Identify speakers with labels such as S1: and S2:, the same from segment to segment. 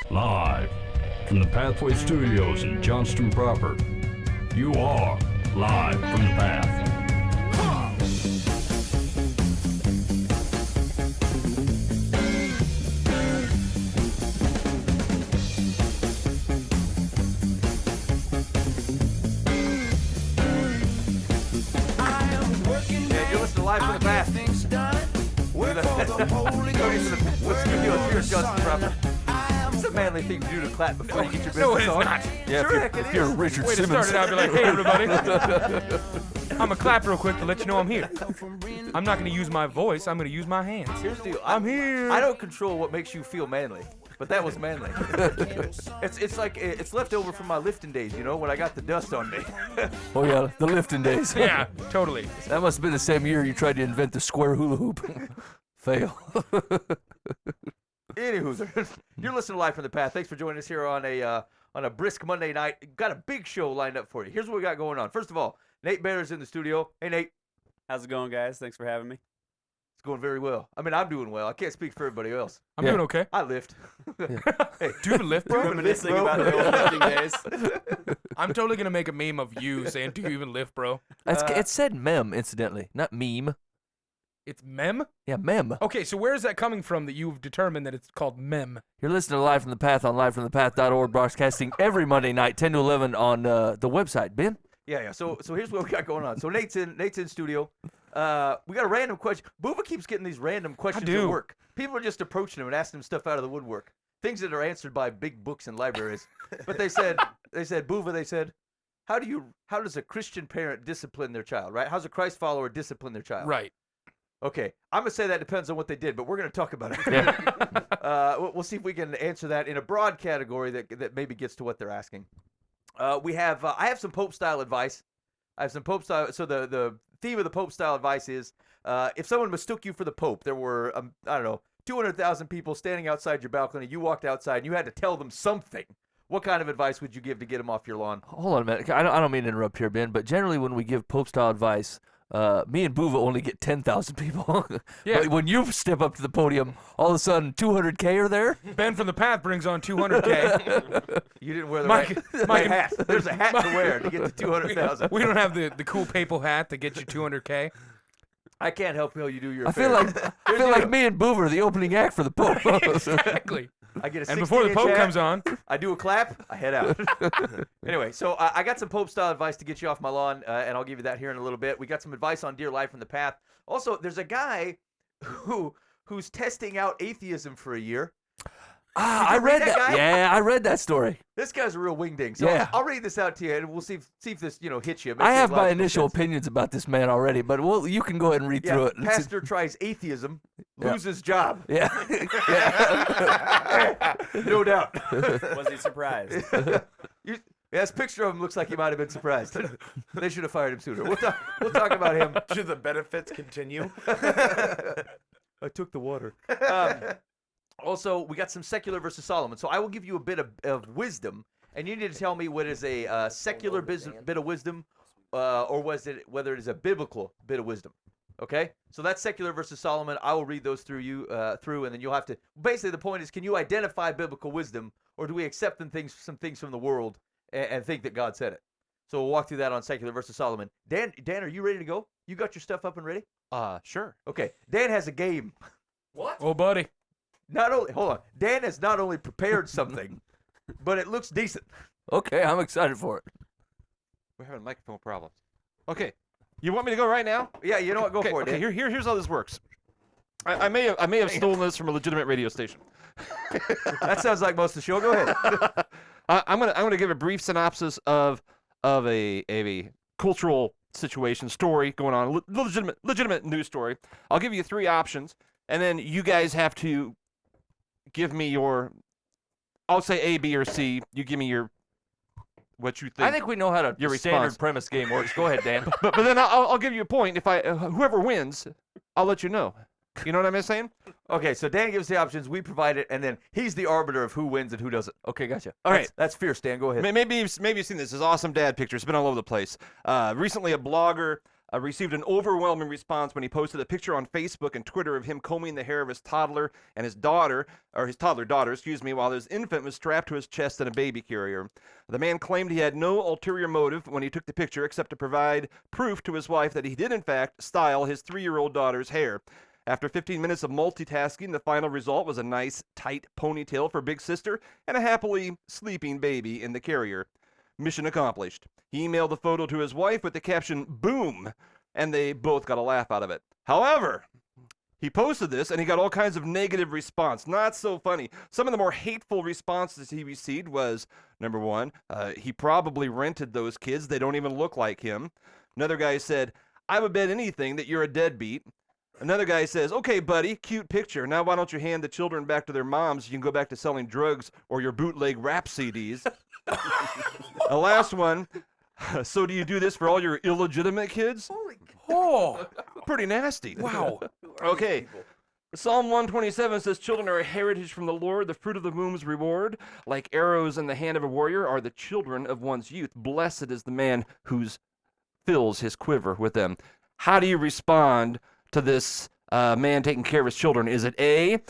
S1: Live from the Pathway Studios in Johnston proper. You are live from the Path.
S2: Yeah, you're listening to Live from the Path. It's a manly thing to do to clap before you get your business
S3: No, it is
S2: on.
S3: not.
S4: Yeah,
S2: Sure,
S4: if you're Richard
S3: Way to
S4: Simmons.
S3: start it out, be like, hey, everybody. I'm going to clap real quick to let you know I'm here. I'm not going to use my voice. I'm going to use my hands.
S2: Here's the deal.
S3: I'm here.
S2: I don't control what makes you feel manly, but that was manly. It's like it's left over from my lifting days, you know, when I got the dust on me.
S4: Oh yeah, the lifting days.
S3: Yeah, totally.
S4: That must have been the same year you tried to invent the square hula hoop. Fail.
S2: Anywho, you're listening to Live from the Path. Thanks for joining us here on a brisk Monday night. Got a big show lined up for you. Here's what we got going on. First of all, Nate Beaird in the studio. Hey, Nate.
S5: How's it going, guys? Thanks for having me.
S2: It's going very well. I mean, I'm doing well. I can't speak for everybody else.
S3: I'm doing okay.
S2: I lift. Hey,
S3: Do you even lift, bro?
S5: Reminiscing about the old lifting days.
S3: I'm totally going to make a meme of you saying, do you even lift, bro?
S4: It said mem, incidentally, not meme.
S3: It's mem?
S4: Yeah, mem.
S3: Okay, so where is that coming from that you've determined that it's called mem?
S4: You're listening to Live from the Path on livefromthepath.org, broadcasting every Monday night, 10 to 11 on the website. Ben?
S2: Yeah. So here's what we got going on. So Nate's in studio. We got a random question. Booba keeps getting these random questions at work. People are just approaching him and asking him stuff out of the woodwork. Things that are answered by big books and libraries. But they said, Booba, how does a Christian parent discipline their child, right? How's a Christ follower discipline their child?
S3: Right.
S2: Okay. I'm going to say that depends on what they did, but we're going to talk about it.
S4: Yeah.
S2: We'll see if we can answer that in a broad category that maybe gets to what they're asking. I have some Pope-style advice. I have some Pope-style. So the theme of the Pope-style advice is, if someone mistook you for the Pope, there were, 200,000 people standing outside your balcony. You walked outside, and you had to tell them something. What kind of advice would you give to get them off your lawn?
S4: Hold on a minute. I don't mean to interrupt here, Ben, but generally when we give Pope-style advice, me and Boova only get 10,000 people.
S3: Yeah.
S4: But when you step up to the podium, all of a sudden 200K are there?
S3: Ben from the Path brings on 200K.
S2: You didn't wear the
S3: Mike-
S2: right hat. There's a hat to wear to get to 200,000.
S3: We don't have the cool papal hat that gets you 200K.
S2: I can't help you do your
S4: I feel like me and Boova are the opening act for the Pope.
S3: Exactly.
S2: I get a
S3: And before the
S2: 16-inch
S3: Pope
S2: hat,
S3: comes on,
S2: I do a clap, I head out. Anyway, so I got some Pope-style advice to get you off my lawn, and I'll give you that here in a little bit. We got some advice on Dear Life from the Path. Also, there's a guy who's testing out atheism for a year.
S4: I read that.
S2: guy?
S4: Yeah, I read that story.
S2: This guy's a real wingding. So
S4: Yeah.
S2: I'll read this out to you, and we'll see if this hits you.
S4: I have my initial opinions about this man already, but you can go ahead and read through it.
S2: Pastor tries atheism,
S4: Yeah.
S2: loses job.
S4: Yeah.
S2: No doubt.
S5: Was he surprised?
S2: This picture of him looks like he might have been surprised. They should have fired him sooner. We'll talk about him.
S6: Should the benefits continue?
S2: I took the water. Also, we got some secular versus Solomon. So I will give you a bit of wisdom, and you need to tell me what is a secular bit of wisdom, or whether it is a biblical bit of wisdom. Okay? So that's secular versus Solomon. I will read those through, and then you'll have to. Basically, the point is, can you identify biblical wisdom, or do we accept some things from the world and think that God said it? So we'll walk through that on secular versus Solomon. Dan, are you ready to go? You got your stuff up and ready?
S6: Sure.
S2: Okay. Dan has a game.
S6: What?
S3: oh, buddy.
S2: Hold on. Dan has not only prepared something, but it looks decent.
S4: Okay, I'm excited for it.
S6: We're having microphone problems. Okay. You want me to go right now?
S2: Yeah, you know what? Go for it,
S6: Okay.
S2: Dan.
S6: Here's how this works. I may have stolen this from a legitimate radio station.
S2: That sounds like most of the show. Go ahead.
S6: I'm gonna give a brief synopsis of a cultural situation story going on, legitimate news story. I'll give you three options, and then you guys have to give me your. I'll say A, B, or C. You give me your what you think.
S4: I think we know how to
S6: Your
S4: standard
S6: response.
S4: premise game works. Go ahead, Dan.
S6: but then I'll give you a point. If whoever wins, I'll let you know. You know what I'm saying?
S2: Okay, so Dan gives the options, we provide it, and then he's the arbiter of who wins and who doesn't.
S4: Okay, gotcha.
S6: All right.
S2: That's fierce, Dan. Go ahead.
S6: Maybe you've seen this. This awesome dad picture. It's been all over the place. Recently, a blogger received an overwhelming response when he posted a picture on Facebook and Twitter of him combing the hair of his toddler and his daughter, or his toddler daughter, while his infant was strapped to his chest in a baby carrier. The man claimed he had no ulterior motive when he took the picture except to provide proof to his wife that he did in fact style his 3-year-old daughter's hair. After 15 minutes of multitasking, the final result was a nice, tight ponytail for Big Sister and a happily sleeping baby in the carrier. Mission accomplished. He emailed the photo to his wife with the caption, "Boom," and they both got a laugh out of it. However, he posted this and he got all kinds of negative response. Not so funny. Some of the more hateful responses he received was, number one, he probably rented those kids. They don't even look like him. Another guy said, "I would bet anything that you're a deadbeat." Another guy says, "Okay, buddy, cute picture. Now why don't you hand the children back to their moms so you can go back to selling drugs or your bootleg rap CDs?" The last one, "So do you do this for all your illegitimate kids?"
S3: Oh,
S6: Pretty nasty.
S3: wow.
S6: Okay. Psalm 127 says, "Children are a heritage from the Lord, the fruit of the womb's reward. Like arrows in the hand of a warrior are the children of one's youth. Blessed is the man who fills his quiver with them." How do you respond to this man taking care of his children? Is it A,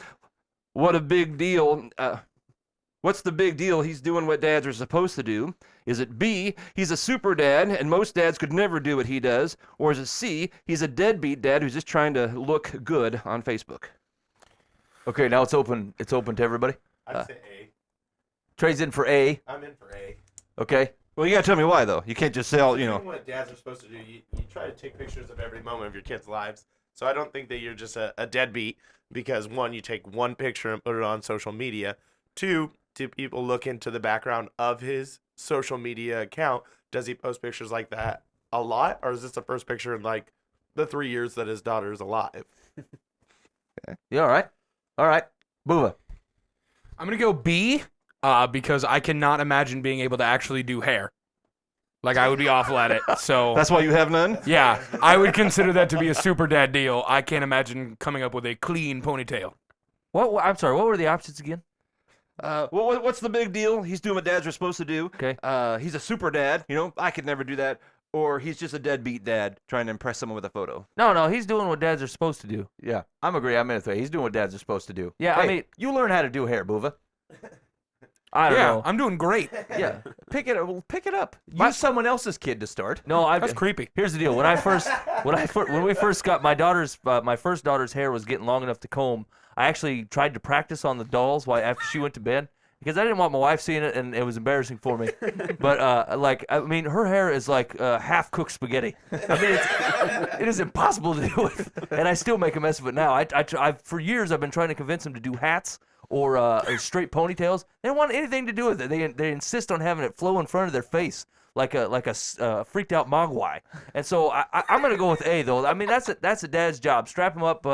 S6: what a big deal? What's the big deal? He's doing what dads are supposed to do. Is it B, he's a super dad and most dads could never do what he does? Or is it C, he's a deadbeat dad who's just trying to look good on Facebook?
S2: Okay, now it's open. It's open to everybody.
S7: I'd say A.
S2: Trey's in for A.
S7: I'm in for A.
S2: Okay.
S6: Well, you gotta tell me why though. You can't just say,
S7: Doing what dads are supposed to do. You try to take pictures of every moment of your kids' lives. So I don't think that you're just a deadbeat because, one, you take one picture and put it on social media. Two, do people look into the background of his social media account? Does he post pictures like that a lot? Or is this the first picture in like the 3 years that his daughter is alive?
S2: You all right? All right. Boova.
S3: I'm going to go B because I cannot imagine being able to actually do hair. Like, I would be awful at it. So
S6: that's why you have none?
S3: yeah, I would consider that to be a super dad deal. I can't imagine coming up with a clean ponytail.
S4: What? I'm sorry. What were the options again?
S6: What's the big deal? He's doing what dads are supposed to do.
S4: Okay.
S6: He's a super dad. I could never do that. Or he's just a deadbeat dad trying to impress someone with a photo.
S4: No, he's doing what dads are supposed to do.
S2: Yeah, I'm agree. I'm in with A. He's doing what dads are supposed to do.
S4: Yeah,
S2: Hey,
S4: I mean,
S2: you learn how to do hair, Boova.
S4: I don't
S3: Yeah,
S4: know.
S3: I'm doing great.
S2: Yeah, pick it up. Use someone else's kid to start.
S4: No,
S3: That's creepy.
S4: Here's the deal. When we first got my first daughter's hair was getting long enough to comb. I actually tried to practice on the dolls after she went to bed because I didn't want my wife seeing it and it was embarrassing for me. But her hair is like half cooked spaghetti. I mean, it is impossible to do it, and I still make a mess of it now. I've for years I've been trying to convince them to do hats or straight ponytails. They don't want anything to do with it. They insist on having it flow in front of their face like a freaked out mogwai. And so I'm gonna go with A though. I mean that's a dad's job. Strap him up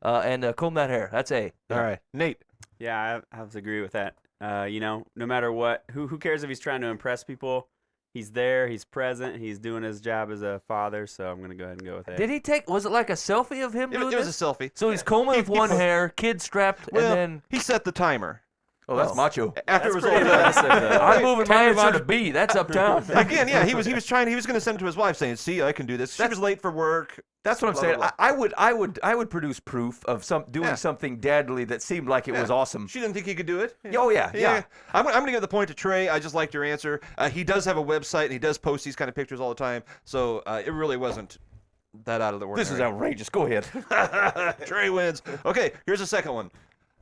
S4: and comb that hair. That's A.
S6: All right. Nate.
S5: Yeah, I have to agree with that. No matter what, who cares if he's trying to impress people? He's there, he's present, he's doing his job as a father, so I'm going to go ahead and go with that.
S4: Did he was it like a selfie of him doing
S6: It was
S4: this?
S6: a selfie.
S4: So he's combing with one hair, kid strapped,
S6: Well,
S4: and then
S6: he set the timer.
S2: Oh, that's macho.
S6: After it was all
S5: pretty
S6: done.
S5: impressive, though.
S4: I'm moving my
S3: Tell me
S4: answer
S3: about
S4: to
S3: it.
S4: B. That's uptown.
S6: Again, yeah, he was going to send it to his wife saying, "See, I can do this." She was late for work.
S2: That's what I'm
S6: Blah,
S2: saying.
S6: blah, blah.
S2: I would produce proof of doing
S6: Yeah.
S2: something dadly that seemed like it was awesome.
S6: She didn't think he could do it.
S2: Oh yeah.
S6: I'm going to give the point to Trey. I just liked your answer. He does have a website, and he does post these kind of pictures all the time, so it really wasn't that out of the ordinary.
S2: This is outrageous. Go ahead.
S6: Trey wins. Okay, here's the second one.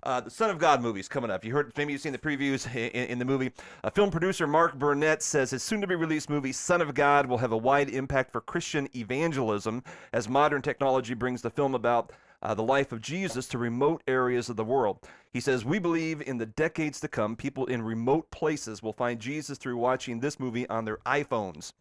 S6: The Son of God movie's coming up. Maybe you've seen the previews in the movie. Film producer Mark Burnett says his soon-to-be-released movie Son of God will have a wide impact for Christian evangelism as modern technology brings the film about the life of Jesus to remote areas of the world. He says, "We believe in the decades to come, people in remote places will find Jesus through watching this movie on their iPhones."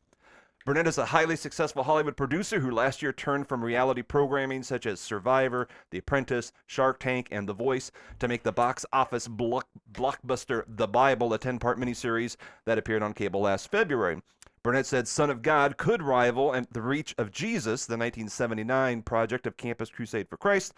S6: Burnett is a highly successful Hollywood producer who last year turned from reality programming such as Survivor, The Apprentice, Shark Tank, and The Voice to make the box office blockbuster The Bible, a 10-part miniseries that appeared on cable last February. Burnett said Son of God could rival The Reach of Jesus, the 1979 project of Campus Crusade for Christ,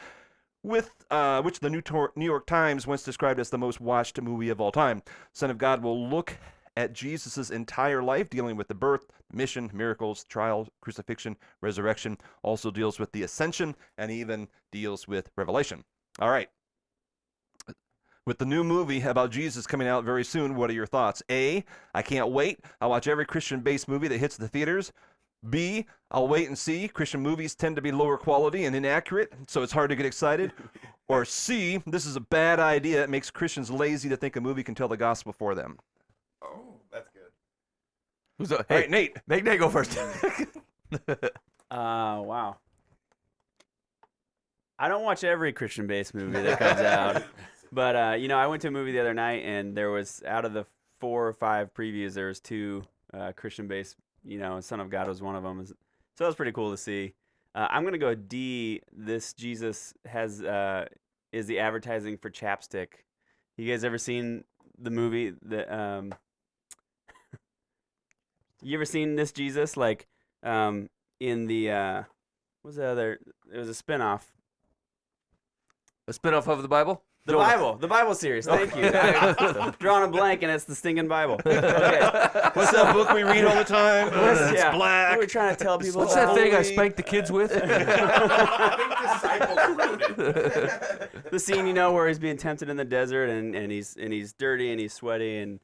S6: which the New York Times once described as the most watched movie of all time. Son of God will look at Jesus' entire life, dealing with the birth, mission, miracles, trial, crucifixion, resurrection, also deals with the ascension, and even deals with Revelation. All right. With the new movie about Jesus coming out very soon, what are your thoughts? A, I can't wait. I'll watch every Christian-based movie that hits the theaters. B, I'll wait and see. Christian movies tend to be lower quality and inaccurate, so it's hard to get excited. Or C, this is a bad idea. It makes Christians lazy to think a movie can tell the gospel for them.
S7: Oh, that's good.
S2: Who's up?
S6: All right, Nate.
S2: Make Nate go first.
S5: Wow. I don't watch every Christian-based movie that comes out. But, I went to a movie the other night, and there was, out of the 4 or 5 previews, there was 2 Christian-based, Son of God was one of them. So that was pretty cool to see. I'm going to go D. This Jesus is the advertising for chapstick. You guys ever seen the movie? You ever seen this Jesus? Like, in the, what's the other? It was a spinoff.
S2: A spinoff of the Bible?
S5: The Bible series. Thank you. I'm drawing a blank, and it's the stinking Bible. Okay.
S6: What's that book we read all the time? It's
S5: Yeah.
S6: black.
S5: We were trying to tell people.
S2: What's
S5: about
S2: that thing I
S5: holy-
S2: spanked the kids with?
S7: I think disciples wrote it.
S5: The scene, where he's being tempted in the desert, and he's dirty and he's sweaty and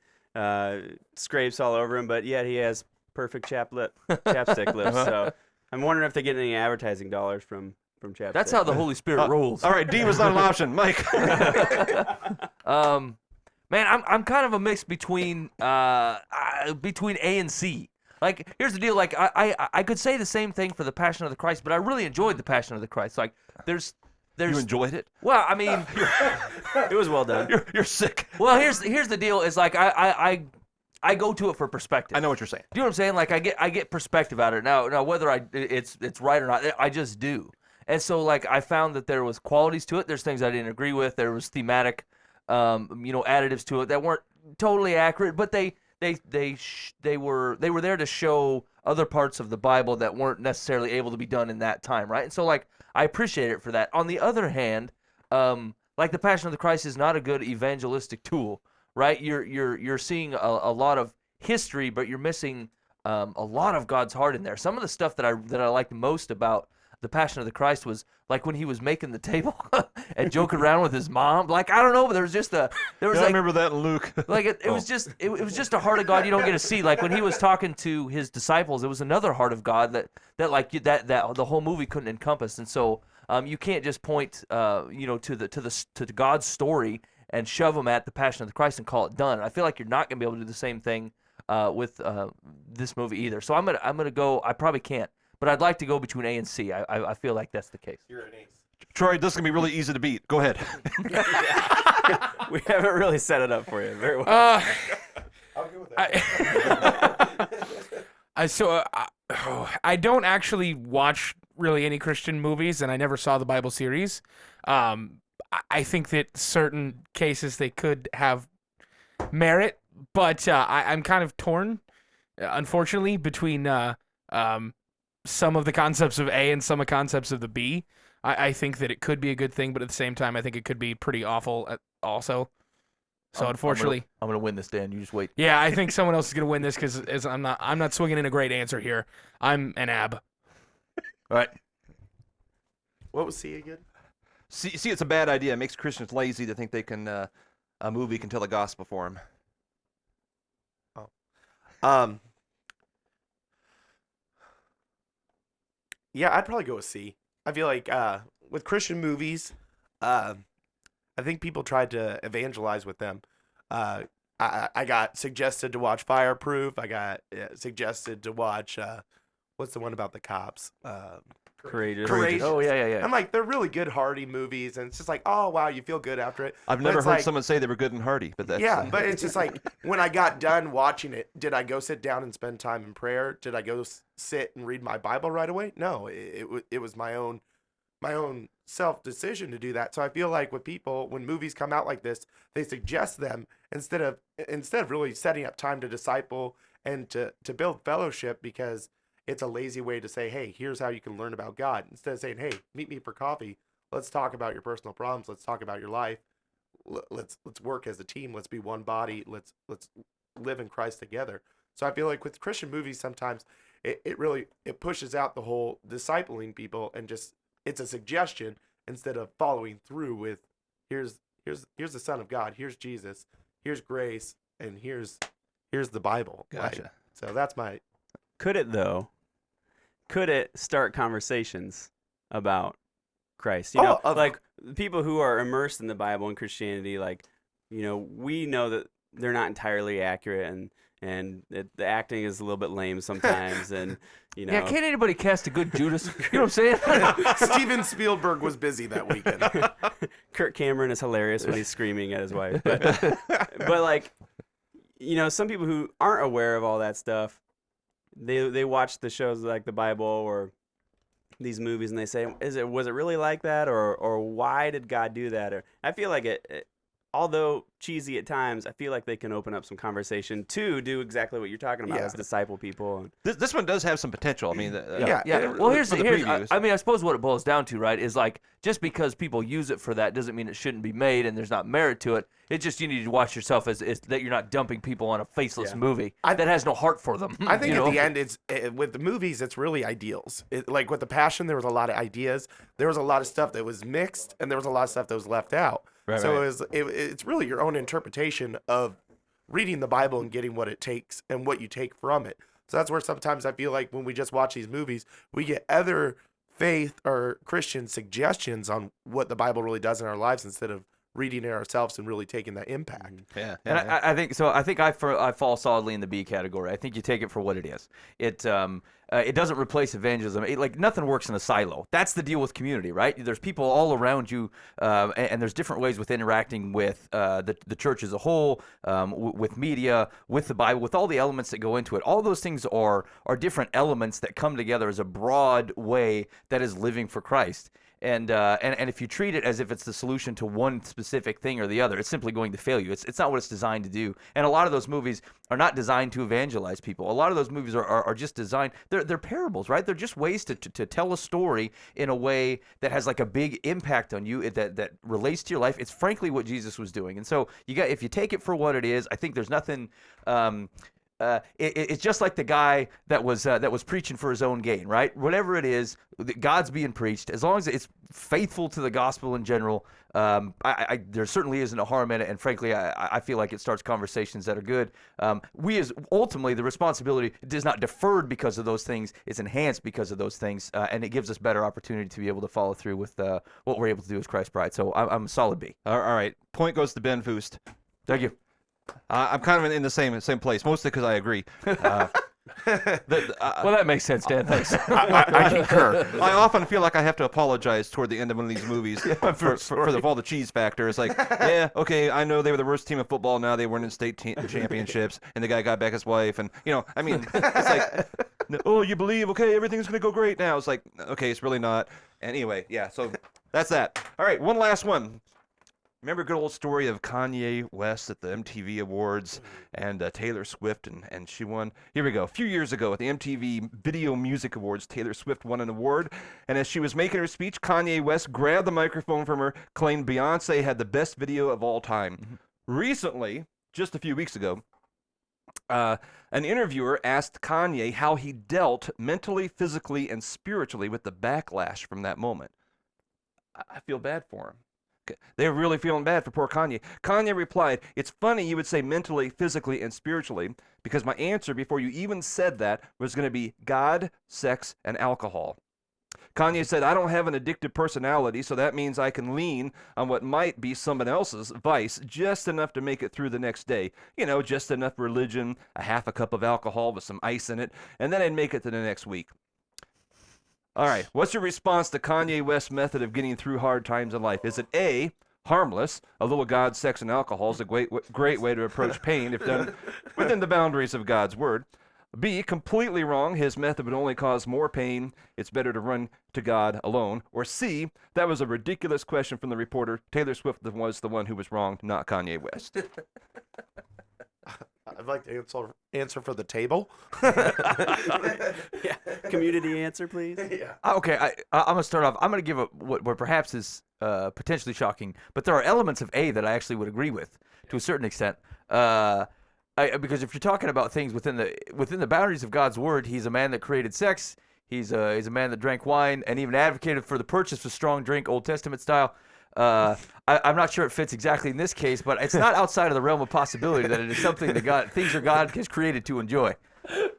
S5: scrapes all over him, but yet he has perfect chapstick lips. So I'm wondering if they get any advertising dollars from chapstick.
S2: That's how the Holy Spirit rolls.
S6: All right, D was not an option. Mike.
S2: Man, I'm kind of a mix between A and C. Like, here's the deal. Like, I could say the same thing for the Passion of the Christ, but I really enjoyed the Passion of the Christ. Like, there's
S6: You enjoyed it?
S2: well, I mean,
S5: It was well done.
S6: You're sick.
S2: well, here's the deal. Is like I go to it for perspective.
S6: I know what you're saying.
S2: Do you know what I'm saying? Like I get perspective out of it. Now whether it's right or not, I just do. And so like I found that there was qualities to it. There's things I didn't agree with. There was thematic, additives to it that weren't totally accurate, but they were there to show other parts of the Bible that weren't necessarily able to be done in that time, right? And so like I appreciate it for that. On the other hand, like the Passion of the Christ is not a good evangelistic tool, right? You're seeing a lot of history, but you're missing a lot of God's heart in there. Some of the stuff that I liked most about the Passion of the Christ was like when he was making the table and joking around with his mom. Like I don't know, but there was
S6: I remember that in Luke.
S2: like it was just it was just a heart of God you don't get to see. Like when he was talking to his disciples, it was another heart of God that the whole movie couldn't encompass. And so you can't just point to God's story and shove them at the Passion of the Christ and call it done. I feel like you're not gonna be able to do the same thing with this movie either. So I'm gonna go. I probably can't, but I'd like to go between A and C. I feel like that's the case.
S7: You're an ace.
S6: Troy, this is going to be really easy to beat. Go ahead.
S5: We haven't really set it up for you very well.
S7: I'll go with that.
S3: I don't actually watch really any Christian movies, and I never saw the Bible series. I think that certain cases they could have merit, but I'm kind of torn, unfortunately, between some of the concepts of A and some of the concepts of the B. I think that it could be a good thing, but at the same time, I think it could be pretty awful also. So unfortunately,
S2: I'm gonna win this, Dan. You just wait.
S3: yeah, I think someone else is gonna win this because I'm not swinging in a great answer here. I'm an ab.
S2: All right.
S7: What was C again?
S6: See, it's a bad idea. It makes Christians lazy to think they can a movie can tell the gospel for them.
S7: Yeah, I'd probably go with C. I feel like with Christian movies, I think people tried to evangelize with them. I got suggested to watch Fireproof. I got suggested to watch what's the one about the cops?
S5: Courageous.
S2: Oh yeah.
S7: I'm like, they're really good, hearty movies, and it's just like, oh wow, you feel good after it.
S6: I've
S7: But
S6: never
S7: it's
S6: heard
S7: like-
S6: someone say they were good and hearty, but that's
S7: Yeah, but it's just like when I got done watching it, did I go sit down and spend time in prayer? Did I go sit and read my Bible right away? No, it was my own self decision to do that. So I feel like with people, when movies come out like this, they suggest them instead of really setting up time to disciple and to build fellowship, because it's a lazy way to say, hey, here's how you can learn about God. Instead of saying, hey, meet me for coffee. Let's talk about your personal problems. Let's talk about your life. Let's work as a team. Let's be one body. Let's live in Christ together. So I feel like with Christian movies, sometimes it really pushes out the whole discipling people, and just it's a suggestion instead of following through with here's the Son of God, here's Jesus, here's grace, and here's the Bible.
S6: Gotcha.
S7: Like, so that's my.
S5: Could it though? Could it start conversations about Christ? You know, like people who are immersed in the Bible and Christianity, like, you know, we know that they're not entirely accurate, and the acting is a little bit lame sometimes, and you know.
S4: Yeah, can't anybody cast a good Judas? You know what I'm saying?
S7: Steven Spielberg was busy that weekend.
S5: Kirk Cameron is hilarious when he's screaming at his wife, but like, you know, some people who aren't aware of all that stuff, they watch the shows like the Bible or these movies, and they say, was it really like that, or why did God do that? Or I feel like it although cheesy at times, I feel like they can open up some conversation to do exactly what you're talking about as disciple people.
S6: This one does have some potential. I mean,
S4: Well, here's
S6: previews.
S4: I mean, I suppose what it boils down to, right, is like just because people use it for that doesn't mean it shouldn't be made and there's not merit to it. It's just you need to watch yourself as that you're not dumping people on a faceless movie that has no heart for them.
S7: I think
S4: you
S7: at
S4: know?
S7: the end, it's with the movies, it's really ideals. Like with The Passion, there was a lot of ideas. There was a lot of stuff that was mixed, and there was a lot of stuff that was left out.
S6: Right,
S7: so
S6: right.
S7: It's really your own interpretation of reading the Bible and getting what it takes and what you take from it. So that's where sometimes I feel like when we just watch these movies, we get other faith or Christian suggestions on what the Bible really does in our lives instead of reading it ourselves and really taking that impact.
S6: Yeah.
S4: And I think so. I think I fall solidly in the B category. I think you take it for what it is. It doesn't replace evangelism. Like nothing works in a silo. That's the deal with community, right? There's people all around you, and there's different ways with interacting with the church as a whole, with media, with the Bible, with all the elements that go into it. All those things are different elements that come together as a broad way that is living for Christ. And if you treat it as if it's the solution to one specific thing or the other, it's simply going to fail you. It's not what it's designed to do. And a lot of those movies are not designed to evangelize people. A lot of those movies are just designed. They're parables, right? They're just ways to tell a story in a way that has like a big impact on you that relates to your life. It's frankly what Jesus was doing. And so if you take it for what it is, I think there's nothing. It's just like the guy that was preaching for his own gain, right? Whatever it is, God's being preached. As long as it's faithful to the gospel in general, there certainly isn't a harm in it. And frankly, I feel like it starts conversations that are good. Ultimately, the responsibility is not deferred because of those things; it's enhanced because of those things, and it gives us better opportunity to be able to follow through with what we're able to do as Christ's bride. So I'm a solid B.
S6: All right. Point goes to Ben Foost.
S4: Thank you.
S6: I'm kind of in the same place, mostly because I agree.
S4: Well, that makes sense, Dan. Thanks.
S7: I concur.
S6: I often feel like I have to apologize toward the end of one of these movies for all the cheese factor. It's like, yeah, okay, I know they were the worst team in football. Now they weren't in state championships, and the guy got back his wife, and I mean, it's like, oh, you believe? Okay, everything's gonna go great now. It's like, okay, it's really not. Anyway, yeah. So that's that. All right, one last one. Remember a good old story of Kanye West at the MTV Awards and Taylor Swift, and she won? Here we go. A few years ago at the MTV Video Music Awards, Taylor Swift won an award, and as she was making her speech, Kanye West grabbed the microphone from her, claimed Beyonce had the best video of all time. Mm-hmm. Recently, just a few weeks ago, an interviewer asked Kanye how he dealt mentally, physically, and spiritually with the backlash from that moment. I feel bad for him. They were really feeling bad for poor Kanye. Kanye replied, "It's funny you would say mentally, physically, and spiritually, because my answer before you even said that was going to be God, sex, and alcohol." Kanye said, "I don't have an addictive personality, so that means I can lean on what might be someone else's vice just enough to make it through the next day. Just enough religion, a half a cup of alcohol with some ice in it, and then I'd make it to the next week." All right, what's your response to Kanye West's method of getting through hard times in life? Is it A, harmless, a little God, sex, and alcohol is a great way to approach pain if done within the boundaries of God's word? B, completely wrong, his method would only cause more pain, it's better to run to God alone? Or C, that was a ridiculous question from the reporter, Taylor Swift was the one who was wrong, not Kanye West.
S7: I'd like to answer for the table.
S5: Yeah. Community answer, please.
S7: Yeah.
S2: Okay, I'm going to start off. I'm going to give what perhaps is potentially shocking, but there are elements of A that I actually would agree with to a certain extent. because if you're talking about things within the boundaries of God's word, he's a man that created sex. He's a man that drank wine and even advocated for the purchase of strong drink, Old Testament style. I'm not sure it fits exactly in this case, but it's not outside of the realm of possibility that it is something that God has created to enjoy.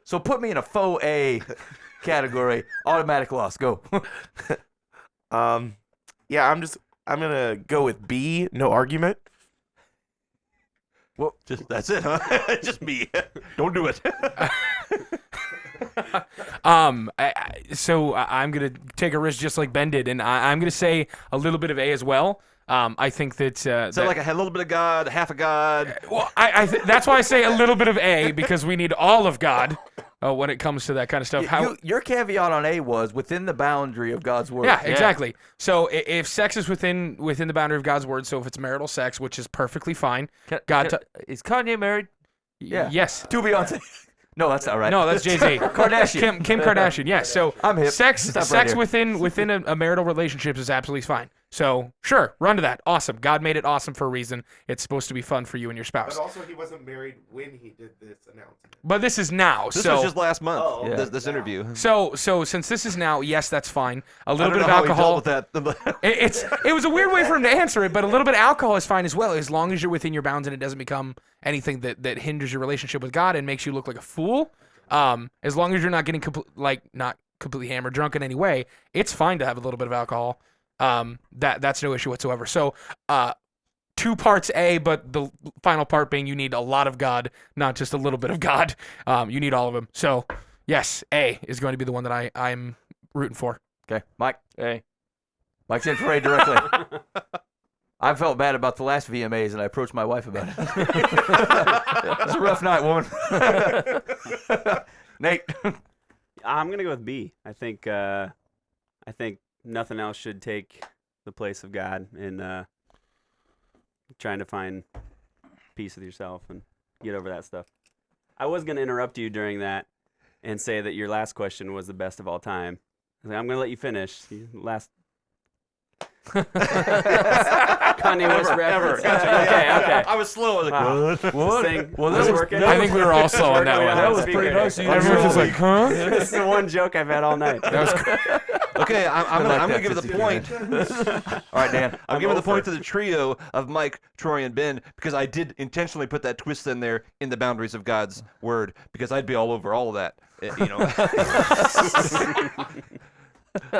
S2: So put me in a faux A category. Automatic loss. Go.
S7: Yeah, I'm gonna go with B. No argument.
S6: Well, that's it, huh? Just me. Don't do it.
S3: So I'm gonna take a risk just like Ben did, and I'm gonna say a little bit of A as well. I think that
S6: So like a little bit of God, half a God.
S3: well, that's why I say a little bit of A, because we need all of God when it comes to that kind of stuff.
S2: Your caveat on A was within the boundary of God's word.
S3: Yeah, exactly. So if sex is within the boundary of God's word, so if it's marital sex, which is perfectly fine,
S4: Is Kanye married?
S2: Yeah.
S3: Yes.
S2: To Beyonce. No, that's not right.
S3: No, that's Jay-Z.
S2: Kardashian.
S3: Kim Kardashian. Yes. So
S2: I'm hip.
S3: sex
S2: Stop right here.
S3: within a marital relationship is absolutely fine. So sure, run to that. Awesome. God made it awesome for a reason. It's supposed to be fun for you and your spouse.
S7: But also, he wasn't married when he did this announcement.
S3: But this is now.
S6: This
S3: so
S6: was just last month.
S7: Oh,
S4: Yeah.
S6: This interview.
S3: so since this is now, yes, that's fine. A little bit of
S6: I don't know how
S3: alcohol.
S6: he dealt with that.
S3: It was a weird way for him to answer it, but a little bit of alcohol is fine as well, as long as you're within your bounds and it doesn't become anything that hinders your relationship with God and makes you look like a fool. As long as you're not getting not completely hammered drunk in any way, it's fine to have a little bit of alcohol. That's no issue whatsoever. So, 2 parts A, but the final part being you need a lot of God, not just a little bit of God. You need all of them. So, yes, A is going to be the one that I'm rooting for.
S2: Okay, Mike.
S4: Hey.
S2: Mike's in for A directly. I felt bad about the last VMAs, and I approached my wife about it. It was a rough night, woman. Nate.
S5: I'm gonna go with B. I think nothing else should take the place of God in trying to find peace with yourself and get over that stuff. I was gonna interrupt you during that and say that your last question was the best of all time. I'm gonna let you finish. Last Kanye West reference. Okay.
S6: I was slow. I was like,
S5: Wow.
S6: what?
S5: This thing
S2: Well,
S5: was
S2: that was-
S5: working.
S3: I think we were all slow on that one.
S2: That was pretty nice of you.
S3: Everyone's just like, huh?
S5: This is the one joke I've had all night.
S3: That was great.
S6: Okay, I'm
S2: like
S6: gonna
S2: that
S6: give it the
S2: 50
S6: point.
S2: All right, Dan.
S6: I'm giving the point to the trio of Mike, Troy, and Ben because I did intentionally put that twist in there in the boundaries of God's word because I'd be all over all of that. You know.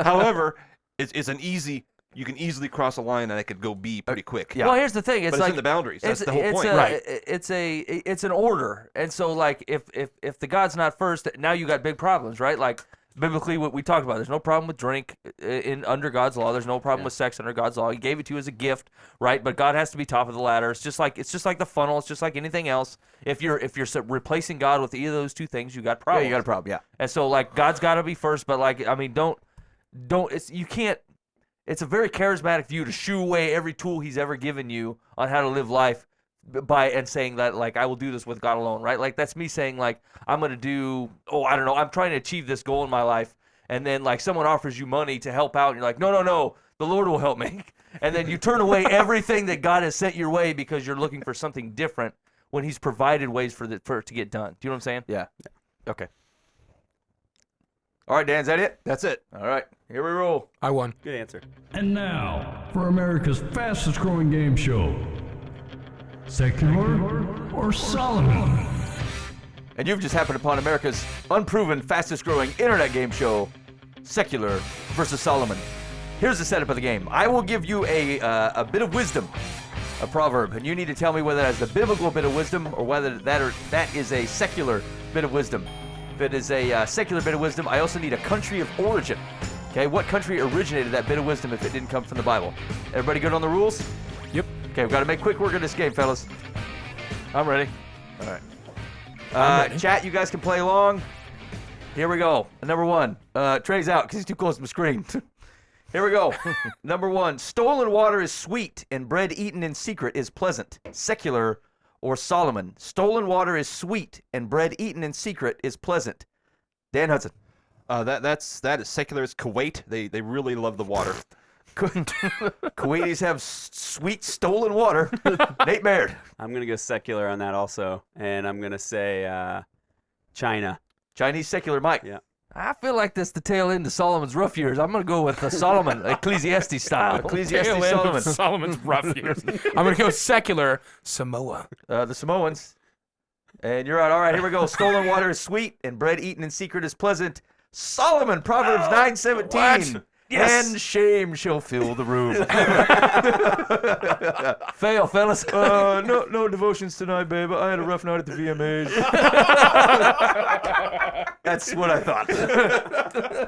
S6: However, it's an easy. You can easily cross a line, and I could go B pretty quick.
S2: Yeah.
S4: Well, here's the thing. It's
S6: but it's
S4: like
S6: in the boundaries. That's the whole
S4: it's
S6: point.
S4: a- It's an order, and so like if the God's not first, now you got big problems, right? Like biblically, what we talked about, there's no problem with drink under God's law. There's no problem with sex under God's law. He gave it to you as a gift, right? But God has to be top of the ladder. It's just like the funnel. It's just like anything else. If you're replacing God with either of those two things, you got
S2: Yeah,
S4: problems.
S2: you got a problem. Yeah.
S4: And so like God's got to be first, but like I mean, don't you can't. It's a very charismatic view to shoo away every tool he's ever given you on how to live life and saying that like I will do this with God alone, right? Like that's me saying like I'm gonna do I don't know, I'm trying to achieve this goal in my life, and then like someone offers you money to help out, and you're like no, the Lord will help me, and then you turn away everything that God has sent your way because you're looking for something different when He's provided ways for it to get done. Do you know what I'm saying?
S2: Yeah. Okay. All right, Dan. Is that it?
S6: That's it.
S2: All right. Here we roll.
S3: I won.
S5: Good answer.
S1: And now, for America's fastest growing game show, Secular or Solomon?
S2: And you've just happened upon America's unproven, fastest-growing internet game show, Secular versus Solomon. Here's the setup of the game. I will give you a bit of wisdom, a proverb, and you need to tell me whether that's a biblical bit of wisdom or whether that is a secular bit of wisdom. If it is a secular bit of wisdom, I also need a country of origin. Okay, what country originated that bit of wisdom if it didn't come from the Bible? Everybody good on the rules?
S3: Yep.
S2: Okay, we've got to make quick work of this game, fellas.
S4: I'm ready.
S2: All right. Chat, you guys can play along. Here we go. Number 1. Trey's out because he's too close to the screen. Here we go. Number 1. Stolen water is sweet, and bread eaten in secret is pleasant. Secular or Solomon. Stolen water is sweet, and bread eaten in secret is pleasant. Dan Hudson.
S6: That is secular. It's Kuwait. They really love the water.
S2: Kuwaitis have sweet stolen water. Nate Beaird.
S5: I'm gonna go secular on that also, and I'm gonna say China.
S2: Chinese secular, Mike.
S5: Yeah.
S4: I feel like that's the tail end of Solomon's rough years. I'm going to go with Solomon, Ecclesiastes style.
S2: Ecclesiastes
S3: Tail end of
S2: Solomon.
S3: Solomon's rough years. I'm going to go secular Samoa.
S2: The Samoans. And you're right. All right, here we go. Stolen water is sweet, and bread eaten in secret is pleasant. Solomon, Proverbs 9:17.
S3: What?
S2: Yes. And shame shall fill the room.
S4: Fail, fellas.
S2: No devotions tonight, babe. I had a rough night at the VMAs. That's what I thought.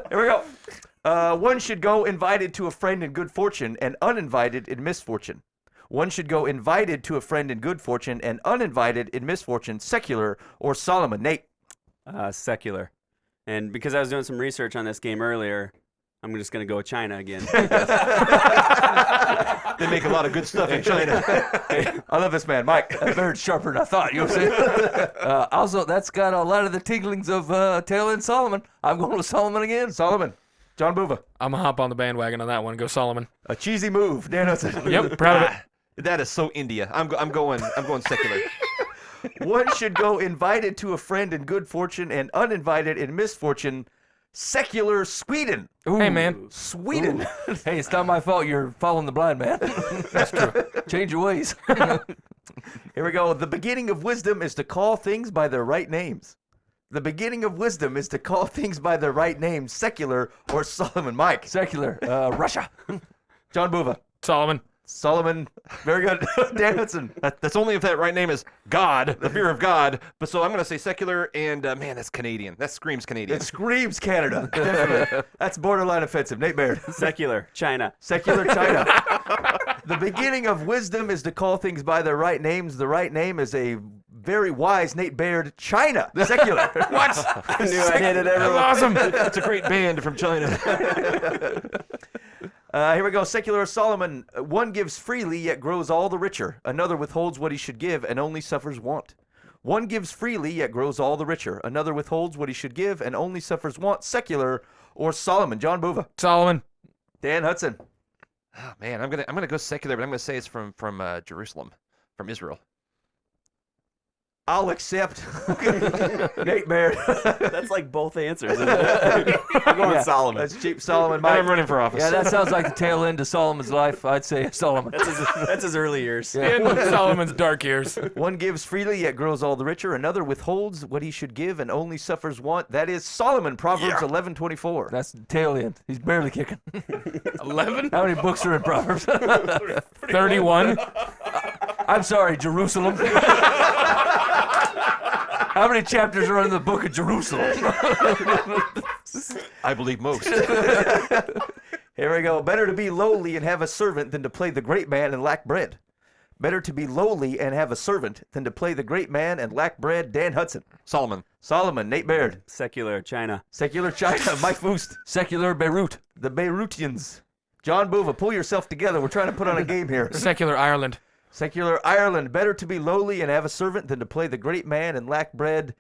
S2: Here we go. One should go invited to a friend in good fortune and uninvited in misfortune. One should go invited to a friend in good fortune and uninvited in misfortune. Secular or Solomon? Nate.
S5: Secular. And because I was doing some research on this game earlier, I'm just going to go with China again.
S6: They make a lot of good stuff in China.
S2: I love this man. Mike.
S4: That bird's sharper than I thought. You know what I'm saying? Also, that's got a lot of the tinglings of tail end Solomon. I'm going with Solomon again.
S2: Solomon. John Buva.
S3: I'm going to hop on the bandwagon on that one. Go Solomon.
S2: A cheesy move. Dan Hudson.
S3: Yep, proud of it.
S6: That is so India. I'm going secular.
S2: One should go invited to a friend in good fortune and uninvited in misfortune. Secular Sweden.
S3: Hey, man.
S2: Sweden.
S4: Hey, it's not my fault you're following the blind man. That's true. Change your ways.
S2: Here we go. The beginning of wisdom is to call things by their right names. The beginning of wisdom is to call things by their right names. Secular or Solomon? Mike.
S4: Secular. Russia.
S2: John Buva.
S3: Solomon.
S2: Solomon. Very good. Dan Hudson.
S6: That's only if that right name is God, the fear of God. But so I'm going to say secular, and man, that's Canadian. That screams Canadian.
S2: It screams Canada. Definitely. That's borderline offensive. Nate Beaird.
S5: Secular. China.
S2: Secular China. The beginning of wisdom is to call things by their right names. The right name is a very wise Nate Beaird. China. Secular.
S3: What?
S5: I knew I hated everyone.
S3: Awesome.
S6: That's a great band from China.
S2: Here we go. Secular Solomon. One gives freely, yet grows all the richer. Another withholds what he should give and only suffers want. One gives freely, yet grows all the richer. Another withholds what he should give and only suffers want. Secular or Solomon? John Buva.
S3: Solomon.
S2: Dan Hudson.
S6: Oh, man, I'm gonna go secular, but I'm gonna say it's from Jerusalem, from Israel.
S2: I'll accept. Nate Beaird.
S5: That's like both answers. Isn't it? I'm going Solomon.
S2: That's cheap Solomon. Mike.
S6: I'm running for office.
S4: Yeah, that sounds like the tail end of Solomon's life. I'd say Solomon.
S5: That's his early years.
S3: The end of Solomon's dark years.
S2: One gives freely, yet grows all the richer. Another withholds what he should give and only suffers want. That is Solomon. Proverbs 11:24.
S4: That's the tail end. He's barely kicking.
S3: 11?
S4: How many books are in Proverbs?
S3: 31?
S4: I'm sorry, Jerusalem. How many chapters are in the book of Jerusalem?
S6: I believe most.
S2: Here we go. Better to be lowly and have a servant than to play the great man and lack bread. Better to be lowly and have a servant than to play the great man and lack bread. Dan Hudson.
S6: Solomon.
S2: Solomon. Nate Beaird.
S5: Secular. China.
S2: Secular China. Mike Foost.
S4: Secular Beirut.
S2: The Beirutians. John Buva. Pull yourself together. We're trying to put on a game here.
S3: Secular Ireland.
S2: Secular Ireland. Better to be lowly and have a servant than to play the great man and lack bread.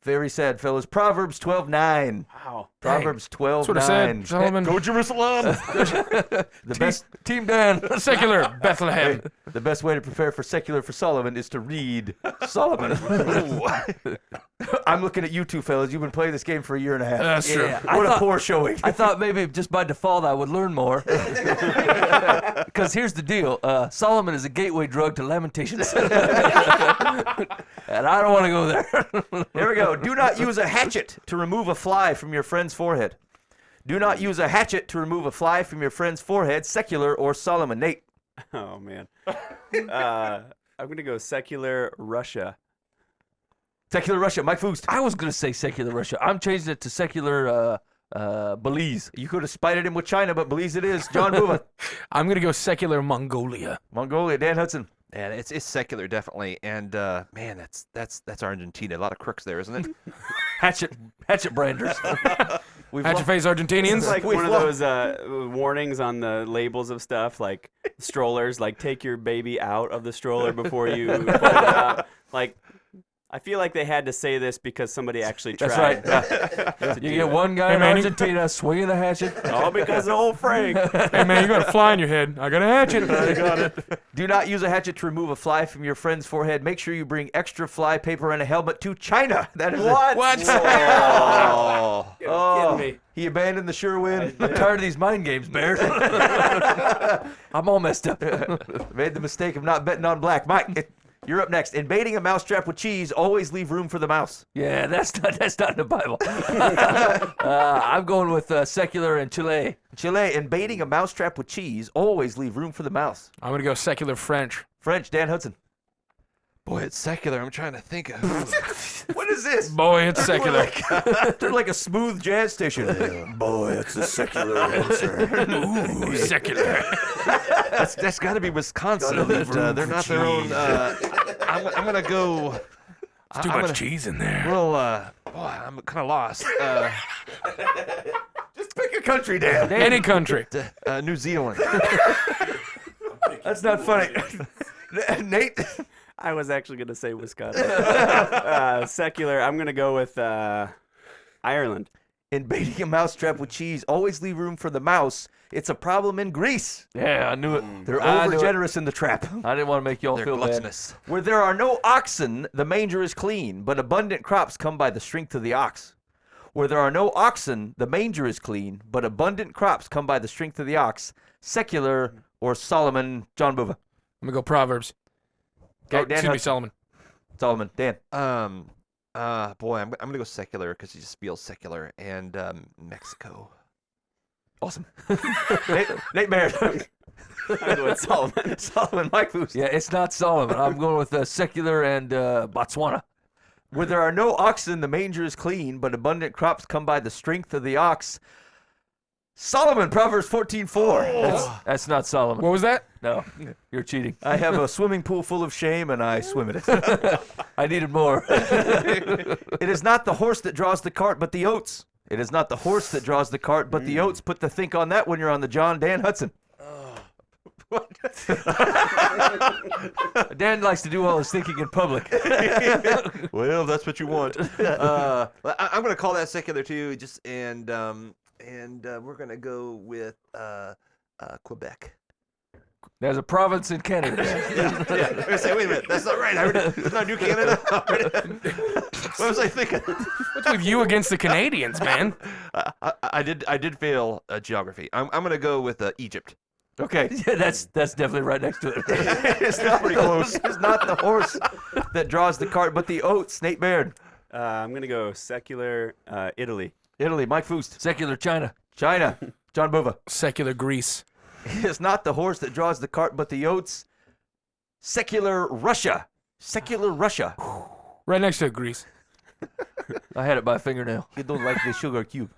S2: Very sad, fellas. Proverbs 12:9.
S5: Wow.
S2: Proverbs
S3: That's what I
S2: 12:9.
S3: said. Solomon.
S6: Go Jerusalem.
S2: The best
S4: Team Dan.
S3: Secular Bethlehem.
S2: the best way to prepare for secular for Solomon is to read Solomon. I'm looking at you two fellas. You've been playing this game for a year and a half.
S3: That's true.
S2: What a poor showing.
S4: I thought maybe just by default I would learn more. Because here's the deal. Solomon is a gateway drug to Lamentations. And I don't want to go there.
S2: Here we go. Do not use a hatchet to remove a fly from your friend's forehead. Do not use a hatchet to remove a fly from your friend's forehead. Secular or Solomon? Nate.
S5: Oh man. I'm gonna go secular Russia.
S2: Secular Russia. Mike Foost.
S4: I was going to say secular Russia. I'm changing it to secular Belize.
S2: You could have spited him with China, but Belize it is. John Buva.
S3: I'm going to go secular Mongolia.
S2: Mongolia. Dan Hudson.
S6: Man, it's secular definitely, and man, that's Argentina. A lot of crooks there, isn't it?
S4: Hatchet branders.
S3: Hatchet face Argentinians.
S5: It's like
S2: We've
S5: one of
S2: lost.
S5: those warnings on the labels of stuff, like strollers, like take your baby out of the stroller before you pull it out. Like, I feel like they had to say this because somebody actually tried.
S4: That's right. Yeah. You get one guy
S3: Hey,
S4: in
S3: man,
S4: Argentina swinging the hatchet.
S5: All because of old Frank.
S3: Hey, man, you got a fly in your head. I got a hatchet.
S6: I got it.
S2: Do not use a hatchet to remove a fly from your friend's forehead. Make sure you bring extra fly paper and a helmet to China. That is
S5: What?
S3: What?
S6: Oh.
S5: Kidding me.
S2: He abandoned the sure win.
S4: I'm tired of these mind games, Beaird. I'm all messed up.
S2: Made the mistake of not betting on black. Mike, you're up next. In baiting a mousetrap with cheese, always leave room for the mouse.
S4: Yeah, that's not in the Bible. I'm going with secular and Chile.
S2: Chile, in baiting a mousetrap with cheese, always leave room for the mouse.
S3: I'm going to go secular French.
S2: French, Dan Hudson.
S6: Boy, it's secular. I'm trying to think of.
S2: What is this?
S3: Boy, it's secular.
S2: They're like a smooth jazz station. Boy, it's a secular answer.
S3: Ooh, secular.
S6: That's got to be Wisconsin. They're not their own. I'm gonna go.
S3: Too much cheese in there.
S6: Well, boy, I'm kind of lost.
S2: Just pick a country, Dan.
S3: Any country.
S6: New Zealand.
S2: That's not funny. Nate?
S5: I was actually going to say Wisconsin. Secular. I'm going to go with Ireland.
S2: In baiting a mousetrap with cheese, always leave room for the mouse. It's a problem in Greece.
S4: Yeah, I knew it.
S2: They're
S4: I knew it.
S2: over-generous in the trap.
S4: I didn't want to make y'all
S6: They're
S4: feel bad.
S6: gluttonous.
S2: Where there are no oxen, the manger is clean, but abundant crops come by the strength of the ox. Where there are no oxen, the manger is clean, but abundant crops come by the strength of the ox. Secular or Solomon, John Bova.
S3: I'm going to go Proverbs.
S2: Okay,
S3: Oh,
S2: Dan
S3: excuse me,
S2: Hudson.
S3: Solomon.
S2: Solomon, Dan.
S6: Boy, I'm gonna go secular because he just feels secular, and Mexico.
S2: Awesome. Nate Beaird.
S5: I'm going Solomon.
S2: Solomon, Mike Foose.
S4: Yeah, it's not Solomon. I'm going with secular and Botswana.
S2: Where there are no oxen, the manger is clean, but abundant crops come by the strength of the ox. Solomon, Proverbs 14:4.
S4: That's not Solomon.
S3: What was that?
S4: No, you're cheating.
S2: I have a swimming pool full of shame, and I swim in it.
S4: I needed more.
S2: It is not the horse that draws the cart, but the oats. It is not the horse that draws the cart, but the oats. Put the think on that when you're on the John. Dan Hudson.
S4: Dan likes to do all his thinking in public.
S6: Well, that's what you want. I'm gonna call that secular too. And we're gonna go with Quebec.
S4: There's a province in Canada.
S6: Yeah, I'm gonna say, wait a minute, that's not right. It's not New Canada. What was I thinking?
S3: What's with you against the Canadians, man?
S6: I did fail geography. I'm gonna go with Egypt.
S2: Okay.
S4: Yeah, that's definitely right next to it.
S2: It's not pretty close. It's not the horse that draws the cart, but the oats. Nate Baird.
S5: I'm going to go secular Italy.
S2: Italy. Mike Foust.
S4: Secular China.
S2: China. John Bova.
S3: Secular Greece.
S2: It's not the horse that draws the cart, but the oats. Secular Russia. Secular Russia.
S3: Right next to Greece.
S4: I had it by a fingernail.
S2: You don't like the sugar cube.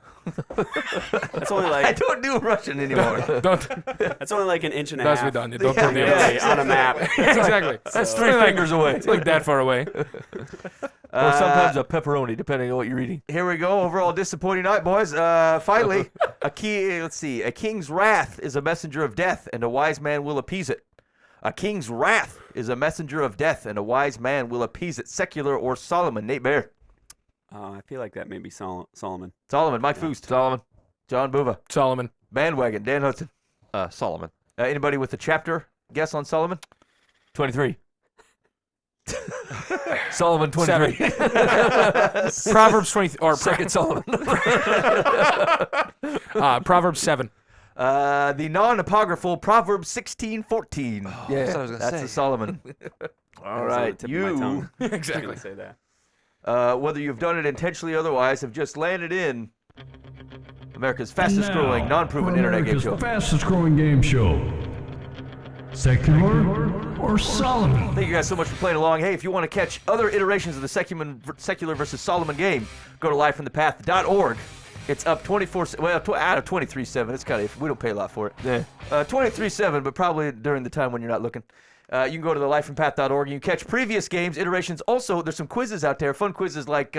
S5: That's only
S2: I
S5: like
S2: don't do Russian anymore.
S3: Don't.
S5: that's only like an inch and a
S3: That's
S5: half.
S3: redundant. Don't
S2: Yeah.
S3: put the
S5: Really, on a map.
S3: Exactly.
S4: That's three fingers away.
S3: It's like that far away.
S4: Or sometimes a pepperoni, depending on what you're eating.
S2: Here we go. Overall disappointing night, boys. Finally, a king's wrath is a messenger of death, and a wise man will appease it. A king's wrath is a messenger of death, and a wise man will appease it. Secular or Solomon? Nate Baird.
S5: I feel like that may be Solomon.
S2: Solomon. Mike Foust.
S4: Solomon.
S2: John Bova.
S3: Solomon.
S2: Bandwagon. Dan Hudson.
S6: Solomon.
S2: Anybody with a chapter guess on Solomon?
S4: 23. Solomon 23.
S3: Proverbs 20 or
S4: Second Solomon.
S3: Proverbs 7.
S2: The non-apocryphal Proverbs 16:14.
S6: That's
S4: Yeah.
S6: what I was gonna
S2: That's
S6: say.
S2: the Solomon. All
S5: That was on the
S2: right,
S5: tip of my tongue. I was
S3: Exactly.
S5: gonna say that.
S2: whether you've done it intentionally or otherwise, have just landed in America's fastest growing,
S1: Now,
S2: non-proven
S1: for
S2: internet game
S1: America's
S2: show.
S1: fastest growing game show. Secular or Solomon?
S2: Thank you guys so much for playing along. Hey, if you want to catch other iterations of the secular versus Solomon game, go to livefromthepath.org. It's up 24, well, out of 23/7. It's kind of, we don't pay a lot for it.
S4: Yeah.
S2: 23/7, but probably during the time when you're not looking. You can go to the livefrompath.org. You can catch previous games, iterations. Also, there's some quizzes out there, fun quizzes like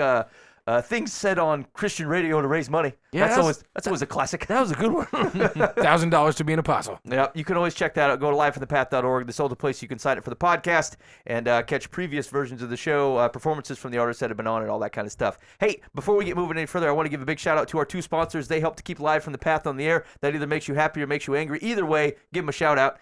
S2: Things said on Christian radio to raise money.
S4: Yeah,
S2: That's always a classic.
S4: That was a good one.
S3: $1,000 to be an apostle.
S2: Yep, you can always check that out. Go to livefromthepath.org. This is the place you can sign up for the podcast and catch previous versions of the show, performances from the artists that have been on, and all that kind of stuff. Hey, before we get moving any further, I want to give a big shout out to our 2 sponsors. They help to keep Live from the Path on the air. That either makes you happy or makes you angry. Either way, give them a shout out.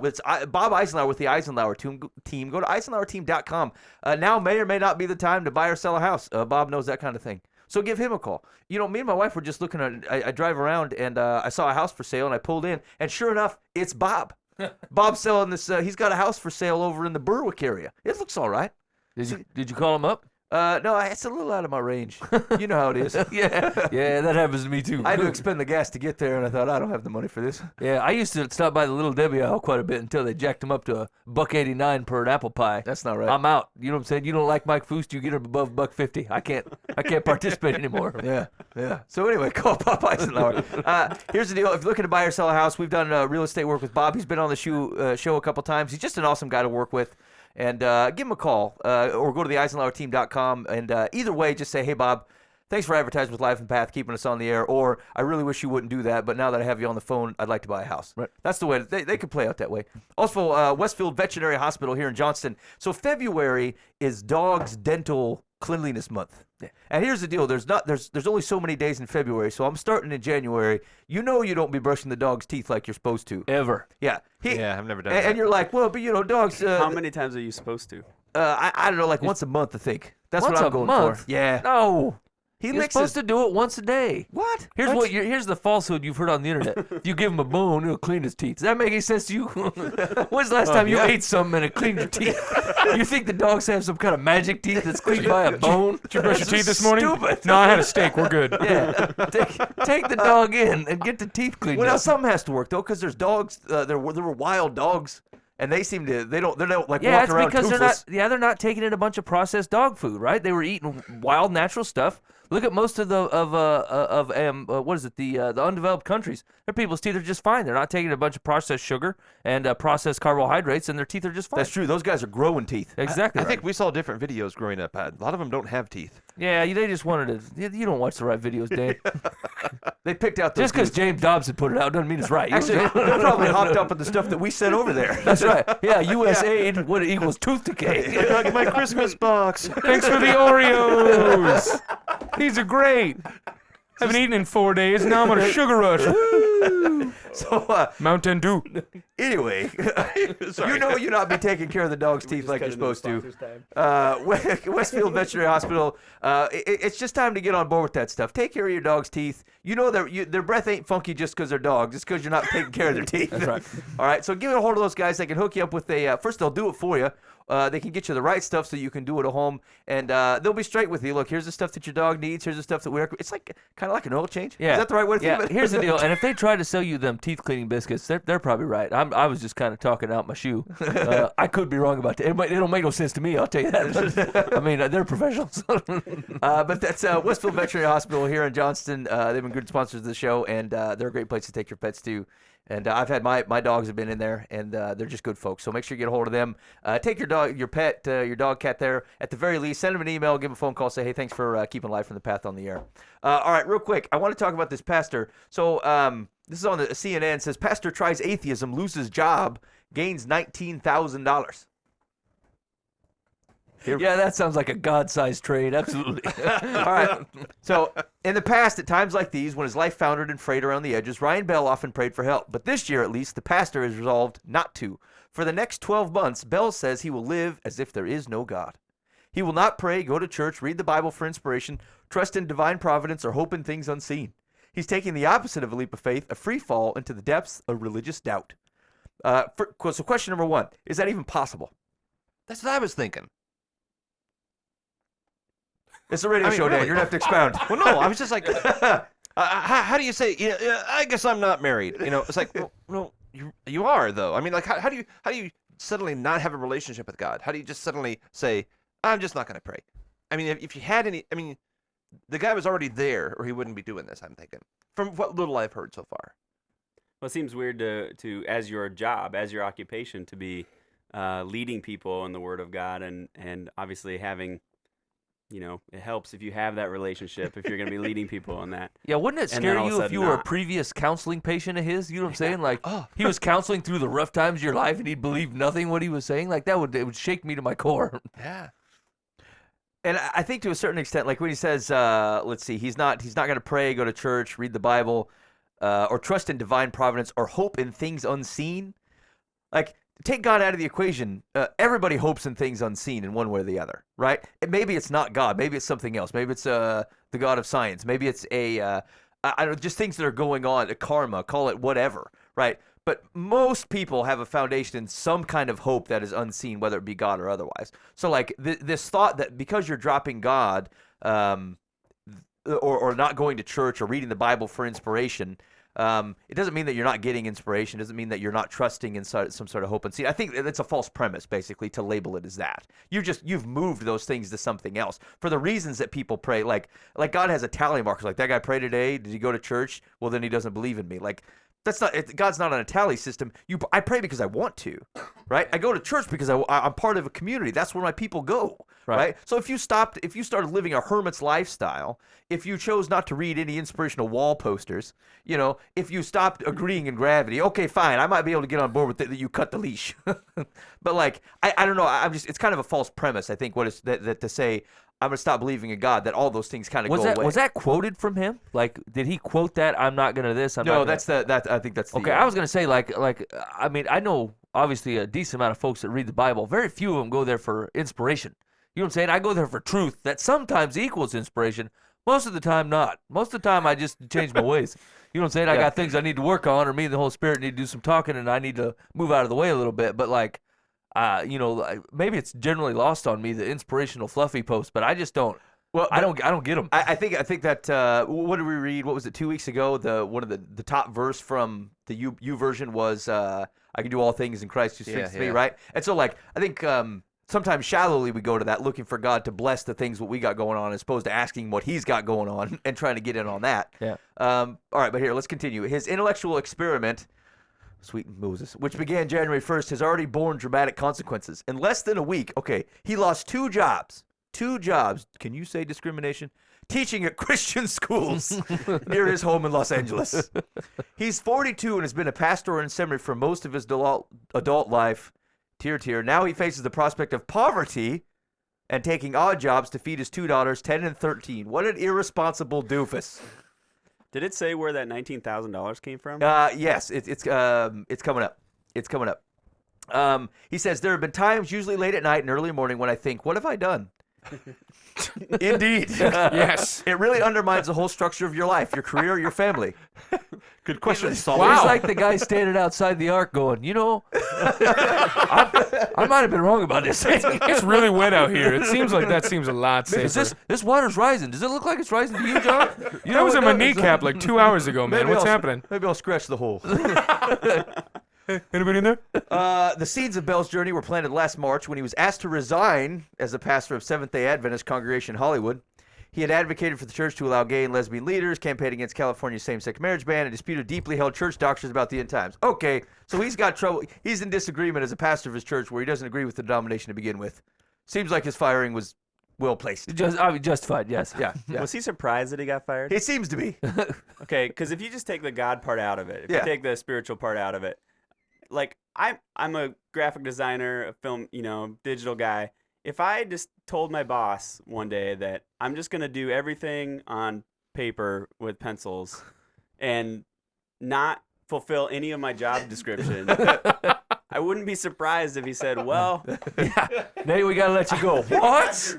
S2: It's Bob Eisenhower with the Eisenhower team. Go to eisenhowerteam.com. Now may or may not be the time to buy or sell a house. Bob knows that kind of thing. So give him a call. You know, me and my wife were just looking at, I drive around and I saw a house for sale and I pulled in, and sure enough, it's Bob. Bob's selling this, he's got a house for sale over in the Berwick area. It looks all right.
S4: Did you call him up?
S2: No, it's a little out of my range. You know how it is.
S4: Yeah, that happens to me too.
S2: I had to expend the gas to get there, and I thought, I don't have the money for this.
S4: Yeah, I used to stop by the Little Debbie aisle quite a bit until they jacked them up to $1.89 per an apple pie.
S2: That's not right.
S4: I'm out. You know what I'm saying? You don't like Mike Foust, you get him above $1.50. I can't participate anymore.
S2: Yeah. So anyway, call Bob Eisenhower. Here's the deal. If you're looking to buy or sell a house, we've done real estate work with Bob. He's been on the show a couple times. He's just an awesome guy to work with. And give him a call or go to the eisenhowerteam.com. And either way, just say, hey, Bob, thanks for advertising with Life and Path, keeping us on the air. Or I really wish you wouldn't do that, but now that I have you on the phone, I'd like to buy a house.
S4: Right.
S2: That's the way they could play out that way. Also, Westfield Veterinary Hospital here in Johnston. So February is Dogs Dental Cleanliness Month. Yeah. And here's the deal. There's only so many days in February, so I'm starting in January. You know you don't be brushing the dog's teeth like you're supposed to.
S4: Ever.
S2: Yeah.
S6: I've never done that.
S2: And you're like, well, but dogs.
S5: How many times are you supposed to?
S2: I don't know, like once a month, I think. That's
S4: Once
S2: what I'm
S4: a
S2: going
S4: month?
S2: for. Yeah.
S4: No.
S2: He
S4: You're
S2: licks
S4: supposed to do it once a day.
S2: What?
S4: Here's the falsehood you've heard on the internet. If you give him a bone, he'll clean his teeth. Does that make any sense to you? When's the last time you ate something and it cleaned your teeth? You think the dogs have some kind of magic teeth that's cleaned by a bone?
S3: Did you brush your teeth this morning?
S2: Stupid.
S3: No, I had a steak. We're good.
S4: Yeah. Take the dog in and get the teeth cleaned
S2: Well, now
S4: up.
S2: something has to work though, because there's dogs. There were wild dogs, and they seem to they don't like
S4: Yeah,
S2: walk
S4: it's
S2: around
S4: because
S2: toothless.
S4: they're not taking in a bunch of processed dog food, right? They were eating wild natural stuff. Look at most of the what is it, the undeveloped countries. Their people's teeth are just fine. They're not taking a bunch of processed sugar and processed carbohydrates, and their teeth are just fine.
S2: That's true. Those guys are growing teeth.
S4: Exactly.
S6: I
S4: right.
S6: think we saw different videos growing up. A lot of them don't have teeth.
S4: Yeah, they just wanted to. You don't watch the right videos, Dan.
S2: They picked out those
S4: Just because
S2: dudes.
S4: James Dobson put it out doesn't mean it's right.
S2: Actually, they're probably hopped up with the stuff that we sent over there.
S4: That's right. Yeah, USAID, what equals tooth decay.
S6: I got my Christmas box.
S3: Thanks for the Oreos. These are great. Haven't eaten in 4 days. Now I'm on a sugar rush. Woo!
S2: So
S3: Mountain Dew.
S2: anyway, you know you not be taking care of the dog's teeth like you're supposed to. Westfield Veterinary Hospital. It's just time to get on board with that stuff. Take care of your dog's teeth. You know their breath ain't funky just because they're dogs. It's because you're not taking care of their teeth. That's right. All right. So give a hold of those guys. They can hook you up with a. First, they'll do it for you. They can get you the right stuff so you can do it at home, and they'll be straight with you. Look, here's the stuff that your dog needs. Here's the stuff that we recommend. It's like kind of like an oil change.
S4: Yeah.
S2: Is that the right way to think of it?
S4: Here's the deal. And if they try to sell you them teeth cleaning biscuits, they're probably right. I was just kind of talking out my shoe. I could be wrong about that. It don't make no sense to me. I'll tell you that. I mean, they're professionals.
S2: But that's Westfield Veterinary Hospital here in Johnston. They've been good sponsors of the show, and they're a great place to take your pets to. And I've had my dogs have been in there, and they're just good folks. So make sure you get a hold of them. Take your dog, your pet, your dog, cat there. At the very least, send them an email, give them a phone call, say, hey, thanks for keeping Life from the Path on the air. All right, real quick, I want to talk about this pastor. So this is on the CNN. It says, pastor tries atheism, loses job, gains $19,000.
S4: Yeah, that sounds like a God-sized trade. Absolutely.
S2: All right. So, in the past, at times like these, when his life foundered and frayed around the edges, Ryan Bell often prayed for help. But this year, at least, the pastor is resolved not to. For the next 12 months, Bell says he will live as if there is no God. He will not pray, go to church, read the Bible for inspiration, trust in divine providence, or hope in things unseen. He's taking the opposite of a leap of faith, a free fall into the depths of religious doubt. So question number one, is that even possible?
S6: That's what I was thinking.
S2: It's a radio
S6: I mean,
S2: show, Dan.
S6: really?
S2: You're going to have to expound.
S6: Well, no, I was just like, how do you say? I guess I'm not married. It's like, well, you are though. I mean, like, how do you suddenly not have a relationship with God? How do you just suddenly say, I'm just not going to pray? I mean, if you had any, I mean, the guy was already there, or he wouldn't be doing this. I'm thinking, from what little I've heard so far.
S5: Well, it seems weird to as your job, as your occupation, to be leading people in the Word of God, and obviously having it helps if you have that relationship, if you're going to be leading people in that.
S4: Yeah, wouldn't it
S5: And then
S4: scare
S5: all of a
S4: you if
S5: sudden
S4: you were a
S5: not.
S4: previous counseling patient of his? You know what I'm saying? Like, he was counseling through the rough times of your life, and he'd believe nothing what he was saying. Like, it would shake me to my core.
S6: Yeah.
S2: And I think to a certain extent, like when he says, let's see, he's not going to pray, go to church, read the Bible, or trust in divine providence, or hope in things unseen. Like, take God out of the equation. Everybody hopes in things unseen in one way or the other, right? Maybe it's not God. Maybe it's something else. Maybe it's the God of science. Maybe it's I don't know, just things that are going on, karma, call it whatever, right? But most people have a foundation in some kind of hope that is unseen, whether it be God or otherwise. So, like, this thought that because you're dropping God or not going to church or reading the Bible for inspiration, it doesn't mean that you're not getting inspiration. It doesn't mean that you're not trusting in some sort of hope and seed. I think that's a false premise, basically, to label it as that. You've moved those things to something else for the reasons that people pray. Like God has a tally marker. Like, that guy prayed today. Did he go to church? Well, then he doesn't believe in me. Like, that's not. God's not on a tally system. I pray because I want to, right? I go to church because I'm part of a community. That's where my people go, right? So if you started living a hermit's lifestyle, if you chose not to read any inspirational wall posters, if you stopped agreeing in gravity, okay, fine, I might be able to get on board with that you cut the leash. But like, I don't know. It's kind of a false premise. I think what is that to say, I'm going to stop believing in God, that all those things kind of go away.
S4: Was that quoted from him? Like, did he quote that? I'm not gonna this.
S2: No, I think that's the.
S4: Okay, I was gonna say like I mean, I know obviously a decent amount of folks that read the Bible. Very few of them go there for inspiration. You know what I'm saying? I go there for truth that sometimes equals inspiration. Most of the time, not. Most of the time, I just change my ways. You know what I'm saying? I got things I need to work on, or me and the Holy Spirit need to do some talking, and I need to move out of the way a little bit. But like, maybe it's generally lost on me, the inspirational fluffy post, but I just don't. Well, I don't get them.
S2: I think that what did we read? What was it 2 weeks ago? One of the top verse from the U version was I can do all things in Christ who strengthens me, right? And so like I think sometimes shallowly we go to that looking for God to bless the things what we got going on as opposed to asking what He's got going on and trying to get in on that.
S4: Yeah.
S2: All right, but here let's continue. His intellectual experiment. Sweet Moses, which began January 1st, has already borne dramatic consequences. In less than a week, he lost 2 jobs. 2 jobs. Can you say discrimination? Teaching at Christian schools near his home in Los Angeles. He's 42 and has been a pastor in seminary for most of his adult life. Tear. Now he faces the prospect of poverty and taking odd jobs to feed his 2 daughters, 10 and 13. What an irresponsible doofus.
S5: Did it say where that $19,000 came from?
S2: Yes, it's coming up. It's coming up. He says, there have been times, usually late at night and early morning, when I think, what have I done? Indeed.
S3: Yes.
S2: It really undermines the whole structure of your life, your career, your famay.
S6: Good question, Saul.
S4: He's like the guy standing outside the ark going, I might have been wrong about this.
S3: It's really wet out here. It seems like that seems a lot safer.
S4: Is this water's rising? Does it look like it's rising to you, John?
S3: That was in my kneecap like 2 hours ago, man. What's happening?
S2: Maybe I'll scratch the hole.
S3: Anybody in there?
S2: The seeds of Bell's journey were planted last March when he was asked to resign as a pastor of Seventh-day Adventist congregation in Hollywood. He had advocated for the church to allow gay and lesbian leaders, campaigned against California's same-sex marriage ban, and disputed deeply held church doctrines about the end times. Okay, so he's got trouble. He's in disagreement as a pastor of his church where he doesn't agree with the denomination to begin with. Seems like his firing was well placed.
S4: Justified, yes.
S2: Yeah.
S5: Was he surprised that he got fired?
S2: It seems to be.
S5: Okay, because if you just take the God part out of it, if you take the spiritual part out of it, like I'm a graphic designer, a film, digital guy. If I just told my boss one day that I'm just going to do everything on paper with pencils and not fulfill any of my job description, I wouldn't be surprised if he said, well,
S4: Nate, we got to let you go. What?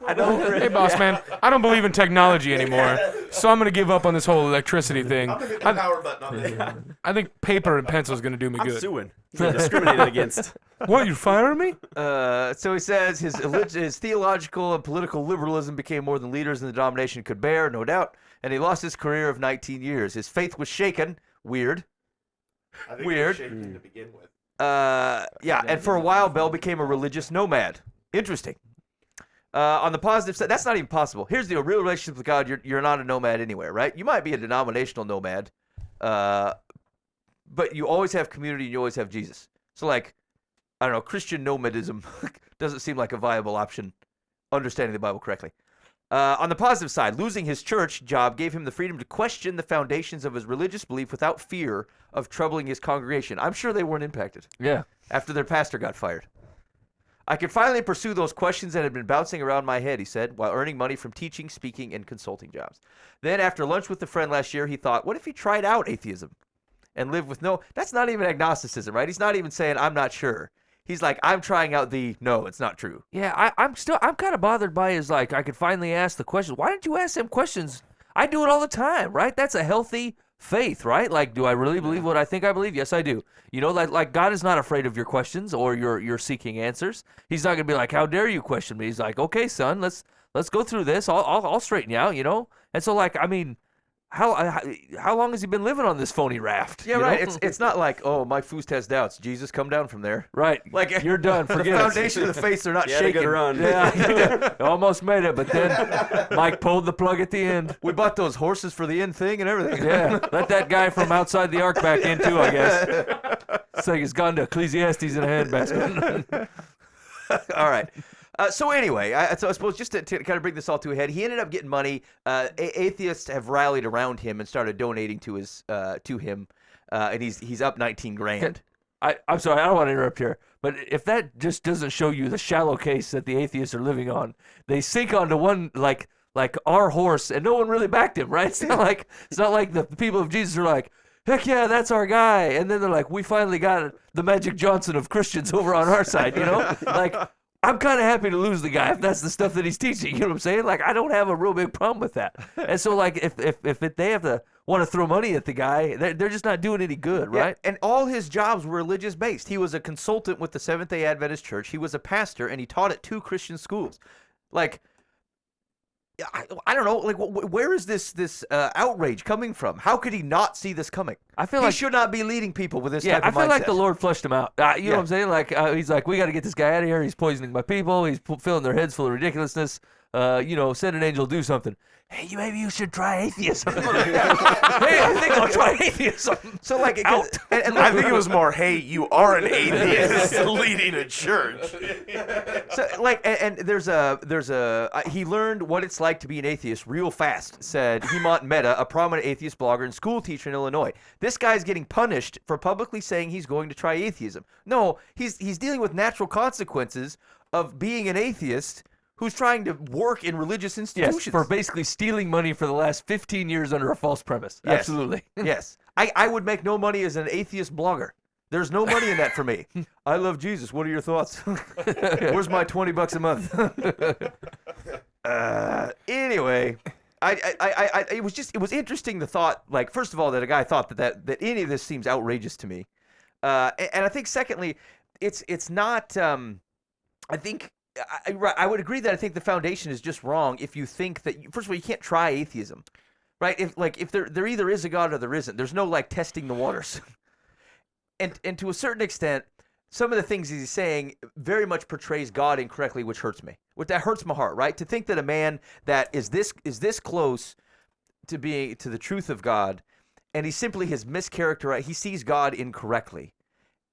S5: I don't
S3: Hey, boss man, I don't believe in technology anymore, so I'm going to give up on this whole electricity thing.
S7: I'm gonna hit the power button on this.
S3: I think paper and pencil is going to do me
S5: I'm
S3: good.
S5: suing. You're discriminated against.
S3: What, you firing me?
S2: So he says his theological and political liberalism became more than leaders in the denomination could bear, no doubt, and he lost his career of 19 years. His faith was shaken. Weird.
S7: I think
S2: Weird.
S7: it was shaking to begin with.
S2: And for a while, Bell became a religious nomad. Interesting. On the positive side, that's not even possible. Here's the real relationship with God. You're not a nomad anywhere, right? You might be a denominational nomad, but you always have community and you always have Jesus. So, like, I don't know, Christian nomadism doesn't seem like a viable option understanding the Bible correctly. On the positive side, losing his church job gave him the freedom to question the foundations of his religious belief without fear of troubling his congregation. I'm sure they weren't impacted
S4: Yeah.
S2: after their pastor got fired. I could finally pursue those questions that had been bouncing around my head, he said, while earning money from teaching, speaking, and consulting jobs. Then, after lunch with a friend last year, he thought, what if he tried out atheism and lived with no... That's not even agnosticism, right? He's not even saying, I'm not sure. He's like, I'm trying out the, no, it's not true.
S4: Yeah, I'm kind of bothered by his, like, I could finally ask the questions. Why didn't you ask them questions? I do it all the time, right? That's a healthy faith, right? Like, do I really believe what I think I believe? Yes, I do. You know, like God is not afraid of your questions or your seeking answers. He's not gonna be like, how dare you question me? He's like, okay, son, let's go through this. I'll straighten you out, you know. And so, like, I mean, how long has he been living on this phony raft?
S2: Yeah,
S4: you
S2: right.
S4: know?
S2: It's not like, oh, Mike Foust has doubts. Jesus, come down from there.
S4: Right.
S2: Like,
S4: You're done.
S2: the
S4: Forget it.
S2: foundation of the faith, they're not
S5: You had a
S2: shaking.
S5: good run.
S4: Yeah, almost made it, but then Mike pulled the plug at the end.
S2: We bought those horses for the end thing and everything.
S4: Yeah, let that guy from outside the ark back in too, I guess. It's like he's gone to Ecclesiastes in a handbasket.
S2: All right. So anyway, so I suppose just to kind of bring this all to a head, he ended up getting money. Atheists have rallied around him and started donating to him, and he's up 19 grand.
S4: I'm sorry, I don't want to interrupt here, but if that just doesn't show you the shallow case that the atheists are living on, they sink onto one like our horse, and no one really backed him, right? It's not like the people of Jesus are like, heck yeah, that's our guy, and then they're like, we finally got the Magic Johnson of Christians over on our side, you know? Like, I'm kind of happy to lose the guy if that's the stuff that he's teaching. You know what I'm saying? Like, I don't have a real big problem with that. And so, like, if they have to want to throw money at the guy, they're just not doing any good, right?
S2: Yeah, and all his jobs were religious based. He was a consultant with the Seventh-day Adventist Church. He was a pastor, and he taught at 2 Christian schools. Like, I don't know. Like, where is this outrage coming from? How could he not see this coming?
S4: I feel
S2: he
S4: like
S2: should not be leading people with this
S4: yeah,
S2: type
S4: I
S2: of
S4: feel like
S2: mindset.
S4: the Lord flushed him out. You know what I'm saying? Like he's like, we got to get this guy out of here. He's poisoning my people. He's filling their heads full of ridiculousness. You know, send an angel, do something. Hey, maybe you should try atheism. Hey, I think I'll try atheism.
S2: So like, and
S7: I think it was more, hey, you are an atheist leading a church.
S2: So like, and there's a he learned what it's like to be an atheist real fast, said Hemant Mehta, a prominent atheist blogger and school teacher in Illinois. This guy's getting punished for publicly saying he's going to try atheism. No, he's dealing with natural consequences of being an atheist who's trying to work in religious institutions.
S4: Yes, for basically stealing money for the last 15 years under a false premise.
S2: Yes.
S4: Absolutely.
S2: Yes. I would make no money as an atheist blogger. There's no money in that for me. I love Jesus. What are your thoughts? Where's my $20 a month? Anyway, it was interesting the thought, like, first of all, that a guy thought that any of this seems outrageous to me. And I think secondly, it's not, I think, I would agree that I think the foundation is just wrong if you think that, first of all, you can't try atheism, right? If there either is a God or there isn't. There's no, like, testing the waters. And to a certain extent, some of the things he's saying very much portrays God incorrectly, which hurts me. That hurts my heart, right? To think that a man that is this close to being to the truth of God, and he simply has mischaracterized, he sees God incorrectly.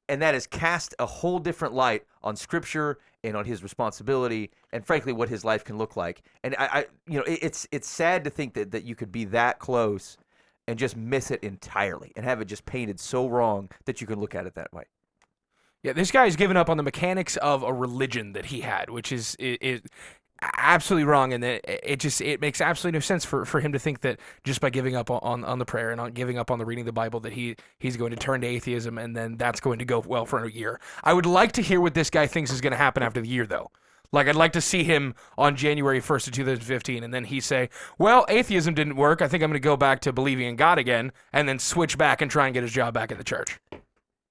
S2: And that has cast a whole different light on Scripture and on his responsibility, and frankly, what his life can look like. And it's sad to think that you could be that close and just miss it entirely and have it just painted so wrong that you can look at it that way.
S3: Yeah, this guy's given up on the mechanics of a religion that he had, which is absolutely wrong, and it makes absolutely no sense for him to think that just by giving up on the prayer and on giving up on the reading of the Bible that he's going to turn to atheism, and then that's going to go well for a year. I would like to hear what this guy thinks is going to happen after the year, though. Like, I'd like to see him on January 1st of 2015, and then he say, well, atheism didn't work. I think I'm going to go back to believing in God again, and then switch back and try and get his job back at the church.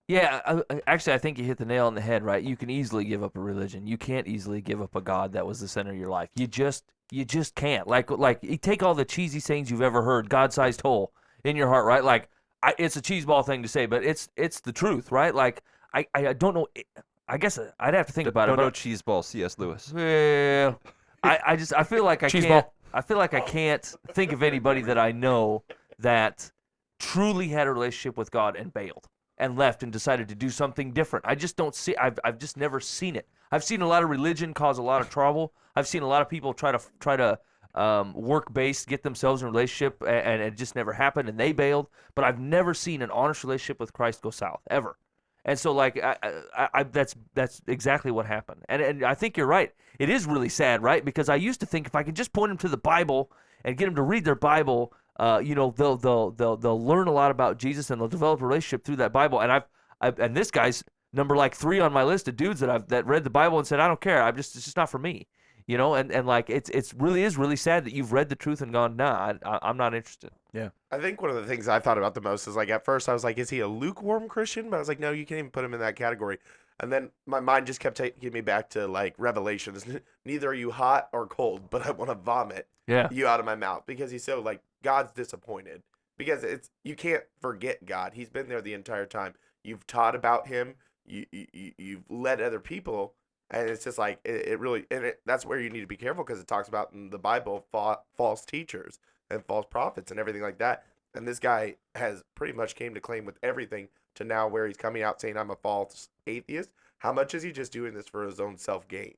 S4: Yeah, actually, I think you hit the nail on the head, right? You can easily give up a religion. You can't easily give up a God that was the center of your life. You just can't. Like you take all the cheesy sayings you've ever heard, God-sized hole in your heart, right? Like, it's a cheeseball thing to say, but it's the truth, right? Like, I don't know. I guess I'd have to think about it.
S6: Don't know cheeseball, C.S. Lewis.
S4: Well, I feel like I can't. I feel like I can't think of anybody that I know that truly had a relationship with God and bailed and left and decided to do something different. I just don't see. I've just never seen it. I've seen a lot of religion cause a lot of trouble. I've seen a lot of people try to work-based get themselves in a relationship, and it just never happened, and they bailed. But I've never seen an honest relationship with Christ go south, ever. And so, like, that's exactly what happened. And I think you're right. It is really sad, right? Because I used to think if I could just point them to the Bible and get them to read their Bible, they'll learn a lot about Jesus and they'll develop a relationship through that Bible. And and this guy's number like 3 on my list of dudes that read the Bible and said, I don't care. It's just not for me. And like it's really sad that you've read the truth and gone, nah, I'm not interested. Yeah.
S7: I think one of the things I thought about the most is, like, at first I was like, is he a lukewarm Christian? But I was like, no, you can't even put him in that category. And then my mind just kept taking me back to, like, Revelations. Neither are you hot or cold, but I want to vomit you out of my mouth, because he's so, like, God's disappointed, because you can't forget God. He's been there the entire time. You've taught about him. You've led other people. And it's just like, it really, that's where you need to be careful, because it talks about in the Bible false teachers and false prophets and everything like that. And this guy has pretty much came to claim with everything to now where he's coming out saying, I'm a false atheist. How much is he just doing this for his own self-gain?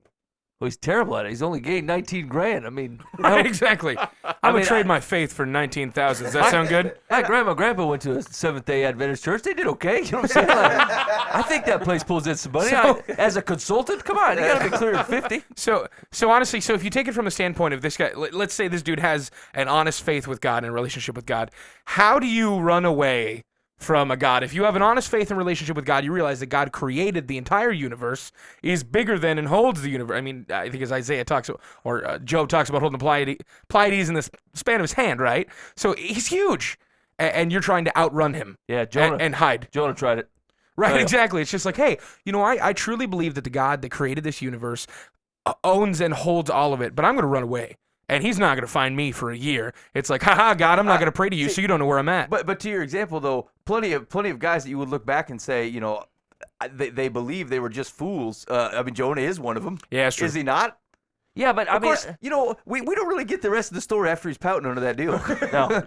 S4: Well, he's terrible at it. He's only gained $19,000. I mean,
S3: Right, exactly. I'm gonna trade my faith for 19,000. Does that sound good?
S4: My grandpa went to a Seventh-day Adventist church. They did okay. You know what I'm saying? Like, I think that place pulls in some money. As a consultant, come on, you got to be clear of 50.
S3: So honestly, if you take it from the standpoint of this guy, let's say this dude has an honest faith with God and a relationship with God, how do you run away from a God? If you have an honest faith and relationship with God, you realize that God created the entire universe, is bigger than and holds the universe. I mean, I think as Isaiah talks, or Job talks about holding the Pleiades in the span of his hand, right? So he's huge, and you're trying to outrun him.
S4: Yeah, Jonah
S3: and hide.
S4: Jonah tried it.
S3: Right, exactly. It's just like, hey, I truly believe that the God that created this universe owns and holds all of it, but I'm going to run away. And he's not going to find me for a year. It's like, haha, God, I'm not going to pray to you, so you don't know where I'm at.
S2: But to your example, though, plenty of guys that you would look back and say, they believe they were just fools. I mean, Jonah is one of them.
S3: Yeah, it's true.
S2: Is he not?
S4: Yeah, but
S2: Of course, we don't really get the rest of the story after he's pouting under that deal.
S4: No.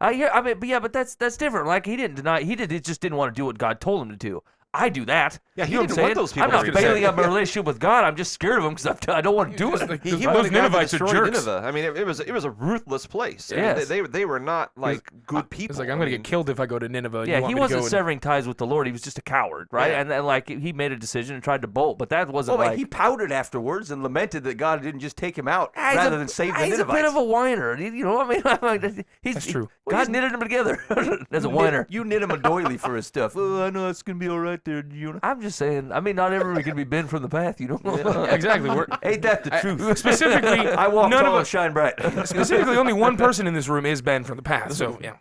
S4: But that's different. Like, he just didn't want to do what God told him to do. I do that.
S6: Yeah, he
S4: You know what
S6: didn't
S4: I'm
S6: want
S4: saying?
S6: those people
S4: I'm not
S6: to
S4: bailing
S6: say.
S4: up my relationship with God. I'm just scared of him because I don't want to do it.
S6: He
S3: Those
S6: wanted God to
S3: Ninevites are
S6: destroy
S3: jerks.
S6: Nineveh. I mean, it was a ruthless place. I mean,
S4: Yes.
S6: they were not like good people.
S3: It's like, I'm going to get killed if I go to Nineveh. You
S4: Yeah,
S3: want
S4: he
S3: me to
S4: wasn't
S3: go and-
S4: severing ties with the Lord. He was just a coward, right?
S6: Yeah.
S4: And then, like, he made a decision and tried to bolt, but that wasn't
S2: But
S4: like...
S2: he pouted afterwards and lamented that God didn't just take him out
S4: He's
S2: rather than save the
S4: He's a
S2: Ninevites.
S4: bit of a whiner. You know what I mean?
S3: That's true.
S4: God knitted them together as a whiner.
S2: You knit him a doily for his stuff. Oh, I know it's gonna be all right there, Jonah.
S4: I'm just saying. I mean, not everybody can be bent from the path, you know.
S3: Yeah, exactly.
S2: Ain't that the truth?
S3: Specifically,
S2: I walk
S3: none
S2: tall
S3: of
S2: and
S3: us.
S2: shine bright.
S3: Specifically, only one person in this room is Ben from the path. So yeah,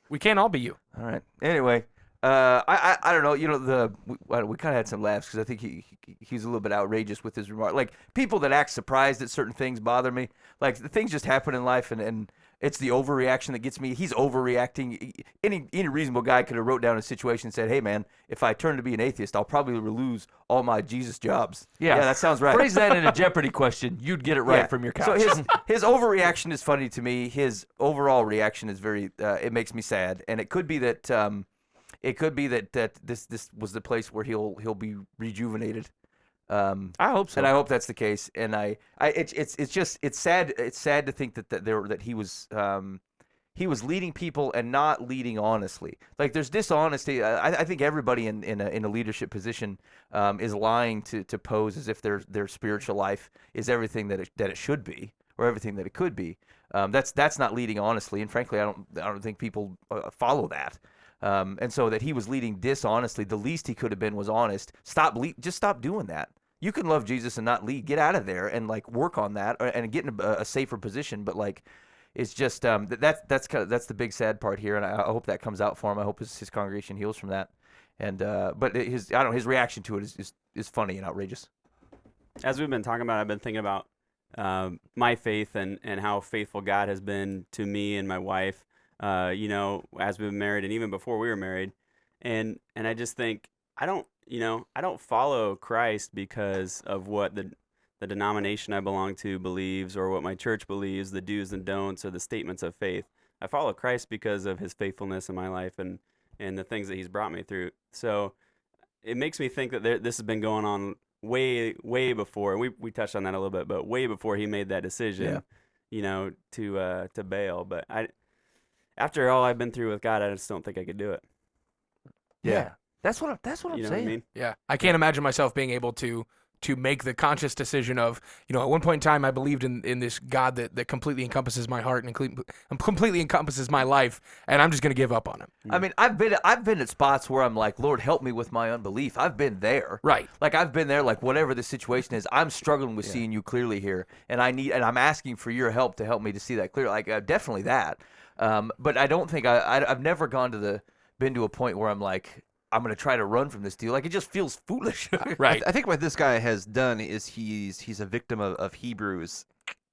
S3: we can't all be you.
S2: All right. Anyway, I don't know. We kind of had some laughs because I think he's a little bit outrageous with his remark. Like, people that act surprised at certain things bother me. Like, the things just happen in life, and it's the overreaction that gets me. He's overreacting. Any reasonable guy could have wrote down a situation and said, "Hey, man, if I turn to be an atheist, I'll probably lose all my Jesus jobs."
S4: Yeah.
S2: that sounds right.
S4: Phrase that in a Jeopardy question. You'd get it right from your couch.
S2: So his overreaction is funny to me. His overall reaction is very. It makes me sad, and it could be that. That this was the place where he'll be rejuvenated.
S4: I hope so.
S2: And I hope that's the case. And it's sad. It's sad to think that he was leading people and not leading honestly. Like, there's dishonesty. I think everybody in a leadership position is lying to pose as if their spiritual life is everything that it should be or everything that it could be. That's not leading honestly. And frankly, I don't think people follow that. And so that he was leading dishonestly, the least he could have been was honest. Just stop doing that. You can love Jesus and not lead. Get out of there and, like, work on that and get in a safer position. But, like, it's just that's the big sad part here, and I hope that comes out for him. I hope his congregation heals from that. And but his reaction to it is funny and outrageous.
S5: As we've been talking about, I've been thinking about my faith and how faithful God has been to me and my wife. As we've been married and even before we were married, and I just think I don't follow Christ because of what the denomination I belong to believes or what my church believes, the do's and don'ts or the statements of faith. I follow Christ because of his faithfulness in my life and the things that he's brought me through. So it makes me think that this has been going on way before, and we touched on that a little bit, but way before he made that decision, to bail. But after all I've been through with God, I just don't think I could do it.
S4: Yeah. That's what I'm
S5: You
S4: saying.
S5: know what I mean?
S3: Yeah, I can't imagine myself being able to make the conscious decision of, at one point in time I believed in this God that completely encompasses my heart and completely encompasses my life, and I'm just going to give up on him.
S2: I mean, I've been at spots where I'm like, Lord, help me with my unbelief. I've been there.
S3: Right.
S2: Like I've been there. Like whatever the situation is, I'm struggling with seeing you clearly here, and I'm asking for your help to help me to see that clearly. Like definitely that. But I don't think I've never been to a point where I'm like, I'm gonna try to run from this deal. Like it just feels foolish.
S3: Right.
S6: I think what this guy has done is he's a victim of Hebrews.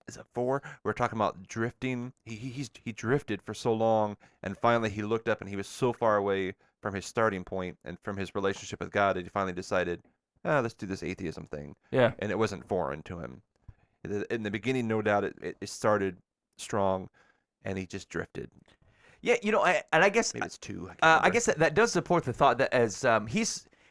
S6: Is it 4? We're talking about drifting. He drifted for so long, and finally he looked up and he was so far away from his starting point and from his relationship with God that he finally decided, let's do this atheism thing.
S4: Yeah.
S6: And it wasn't foreign to him. In the beginning, no doubt, it started strong, and he just drifted.
S2: Yeah, I guess
S6: Maybe it's 2.
S2: I guess that does support the thought that as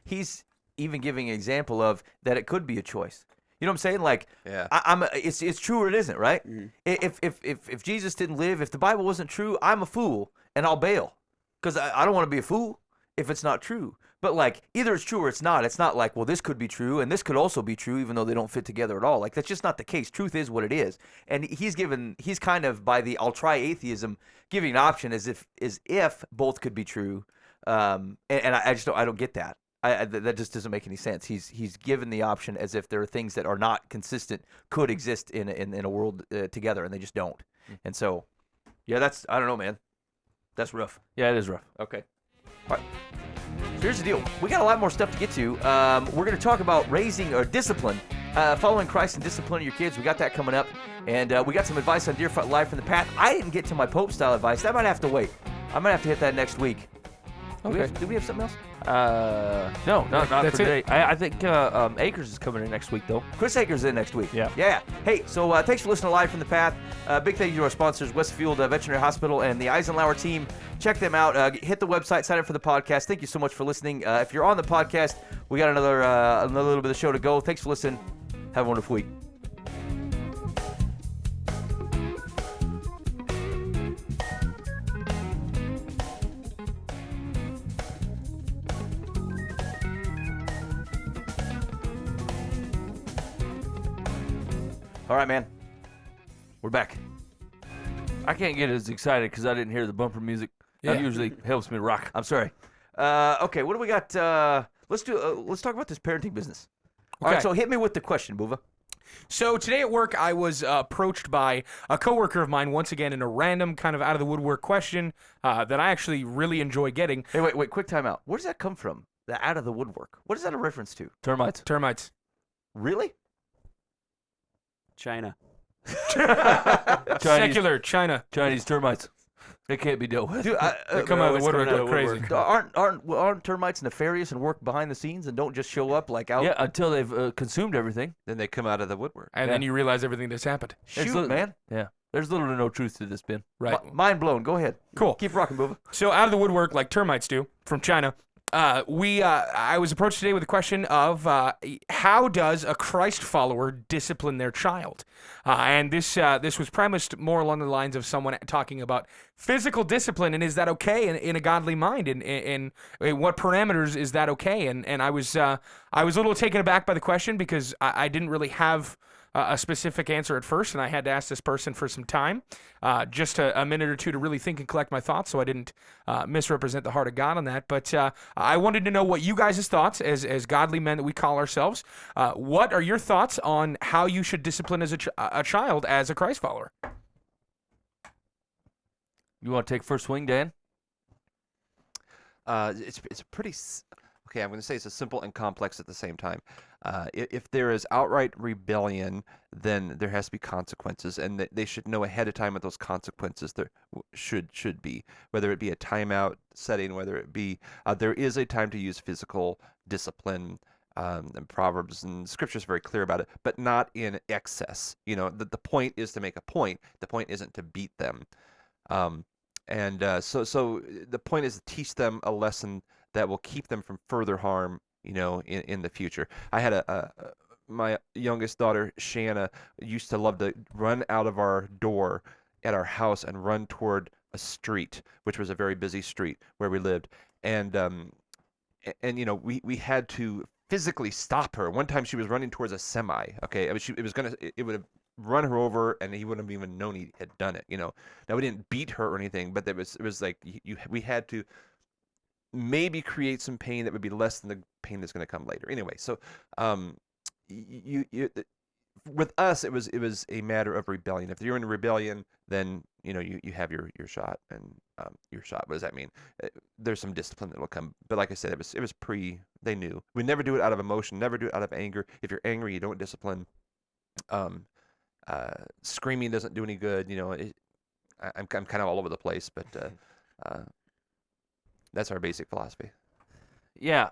S2: he's even giving an example of that it could be a choice. You know what I'm saying? Like,
S6: Yeah.
S2: it's true or it isn't, right?
S5: Mhm.
S2: If Jesus didn't live, if the Bible wasn't true, I'm a fool and I'll bail because I don't want to be a fool if it's not true. But like either it's true or it's not. It's not like, well, this could be true and this could also be true, even though they don't fit together at all. Like that's just not the case. Truth is what it is. And he's kind of by the I'll try atheism giving an option as if both could be true. And I just don't get that. That just doesn't make any sense. He's given the option as if there are things that are not consistent could exist in a world together, and they just don't. And so, yeah, I don't know, man. That's rough.
S4: Yeah, it is rough.
S2: Okay. All right. So here's the deal. We got a lot more stuff to get to. We're going to talk about raising or discipline, following Christ and disciplining your kids. We got that coming up. And we got some advice on Deerfoot Life from the Path. I didn't get to my Pope-style advice. That might have to wait. I might have to hit that next week.
S3: Okay.
S2: Do we have something else?
S4: No, not
S3: That's
S4: for
S3: it.
S4: today. I think Akers is coming in next week, though.
S2: Chris Akers in next week.
S4: Yeah.
S2: Yeah. Hey, so thanks for listening to Live from the Path. Big thank you to our sponsors, Westfield Veterinary Hospital and the Eisenhower team. Check them out. Hit the website, sign up for the podcast. Thank you so much for listening. If you're on the podcast, we got another little bit of the show to go. Thanks for listening. Have a wonderful week. All right, man. We're back.
S4: I can't get as excited because I didn't hear the bumper music. That
S3: Yeah.
S4: usually helps me rock.
S2: I'm sorry. Okay, what do we got? Let's talk about this parenting business. All right,
S3: Okay.
S2: so hit me with the question, Buva.
S3: So today at work, I was approached by a coworker of mine once again in a random kind of out of the woodwork question that I actually really enjoy getting.
S2: Hey, wait, quick time out. Where does that come from? The out of the woodwork. What is that a reference to?
S4: Termites.
S3: Termites.
S2: Really?
S5: China.
S3: Secular China.
S4: Chinese termites. They can't be dealt with.
S2: Dude,
S3: They come out of the woodwork
S5: coming out
S3: go
S5: of the
S3: crazy.
S5: woodwork.
S2: aren't termites nefarious and work behind the scenes and don't just show up like out?
S4: Yeah, until they've consumed everything.
S6: Then they come out of the woodwork.
S3: And then you realize everything that's happened.
S2: Shoot,
S4: little-
S2: man.
S4: Yeah. There's little to no truth to this, Ben.
S3: Right.
S2: Mind blown. Go ahead.
S3: Cool.
S2: Keep rocking, Buva.
S3: So out of the woodwork, like termites do, from China, I was approached today with a question of how does a Christ follower discipline their child? And this was premised more along the lines of someone talking about physical discipline, and is that okay in a godly mind? And in what parameters is that okay? And I was a little taken aback by the question because I didn't really have a specific answer at first, and I had to ask this person for some time, just a minute or two to really think and collect my thoughts, so I didn't misrepresent the heart of God on that. But I wanted to know what you guys' thoughts, as godly men that we call ourselves. What are your thoughts on how you should discipline as a child as a Christ follower?
S4: You want to take first swing, Dan?
S6: It's a pretty okay. I'm going to say it's a simple and complex at the same time. If there is outright rebellion, then there has to be consequences, and they should know ahead of time what those consequences there should be. Whether it be a timeout setting, whether it be there is a time to use physical discipline. And Proverbs and Scripture is very clear about it, but not in excess. You know, the point is to make a point. The point isn't to beat them. So the point is to teach them a lesson that will keep them from further harm, in the future. I had my youngest daughter, Shanna, used to love to run out of our door at our house and run toward a street, which was a very busy street where we lived. And we had to physically stop her. One time she was running towards a semi. Okay, it would have run her over, and he wouldn't have even known he had done it. Now we didn't beat her or anything, but it was like we had to maybe create some pain that would be less than the pain that's going to come later. Anyway, so with us, it was a matter of rebellion. If you're in a rebellion, then you have your shot, and your shot. What does that mean? There's some discipline that will come, but like I said, it was they knew. We never do it out of emotion, never do it out of anger. If you're angry, you don't discipline. Screaming doesn't do any good. I'm kind of all over the place, but that's our basic philosophy.
S4: Yeah,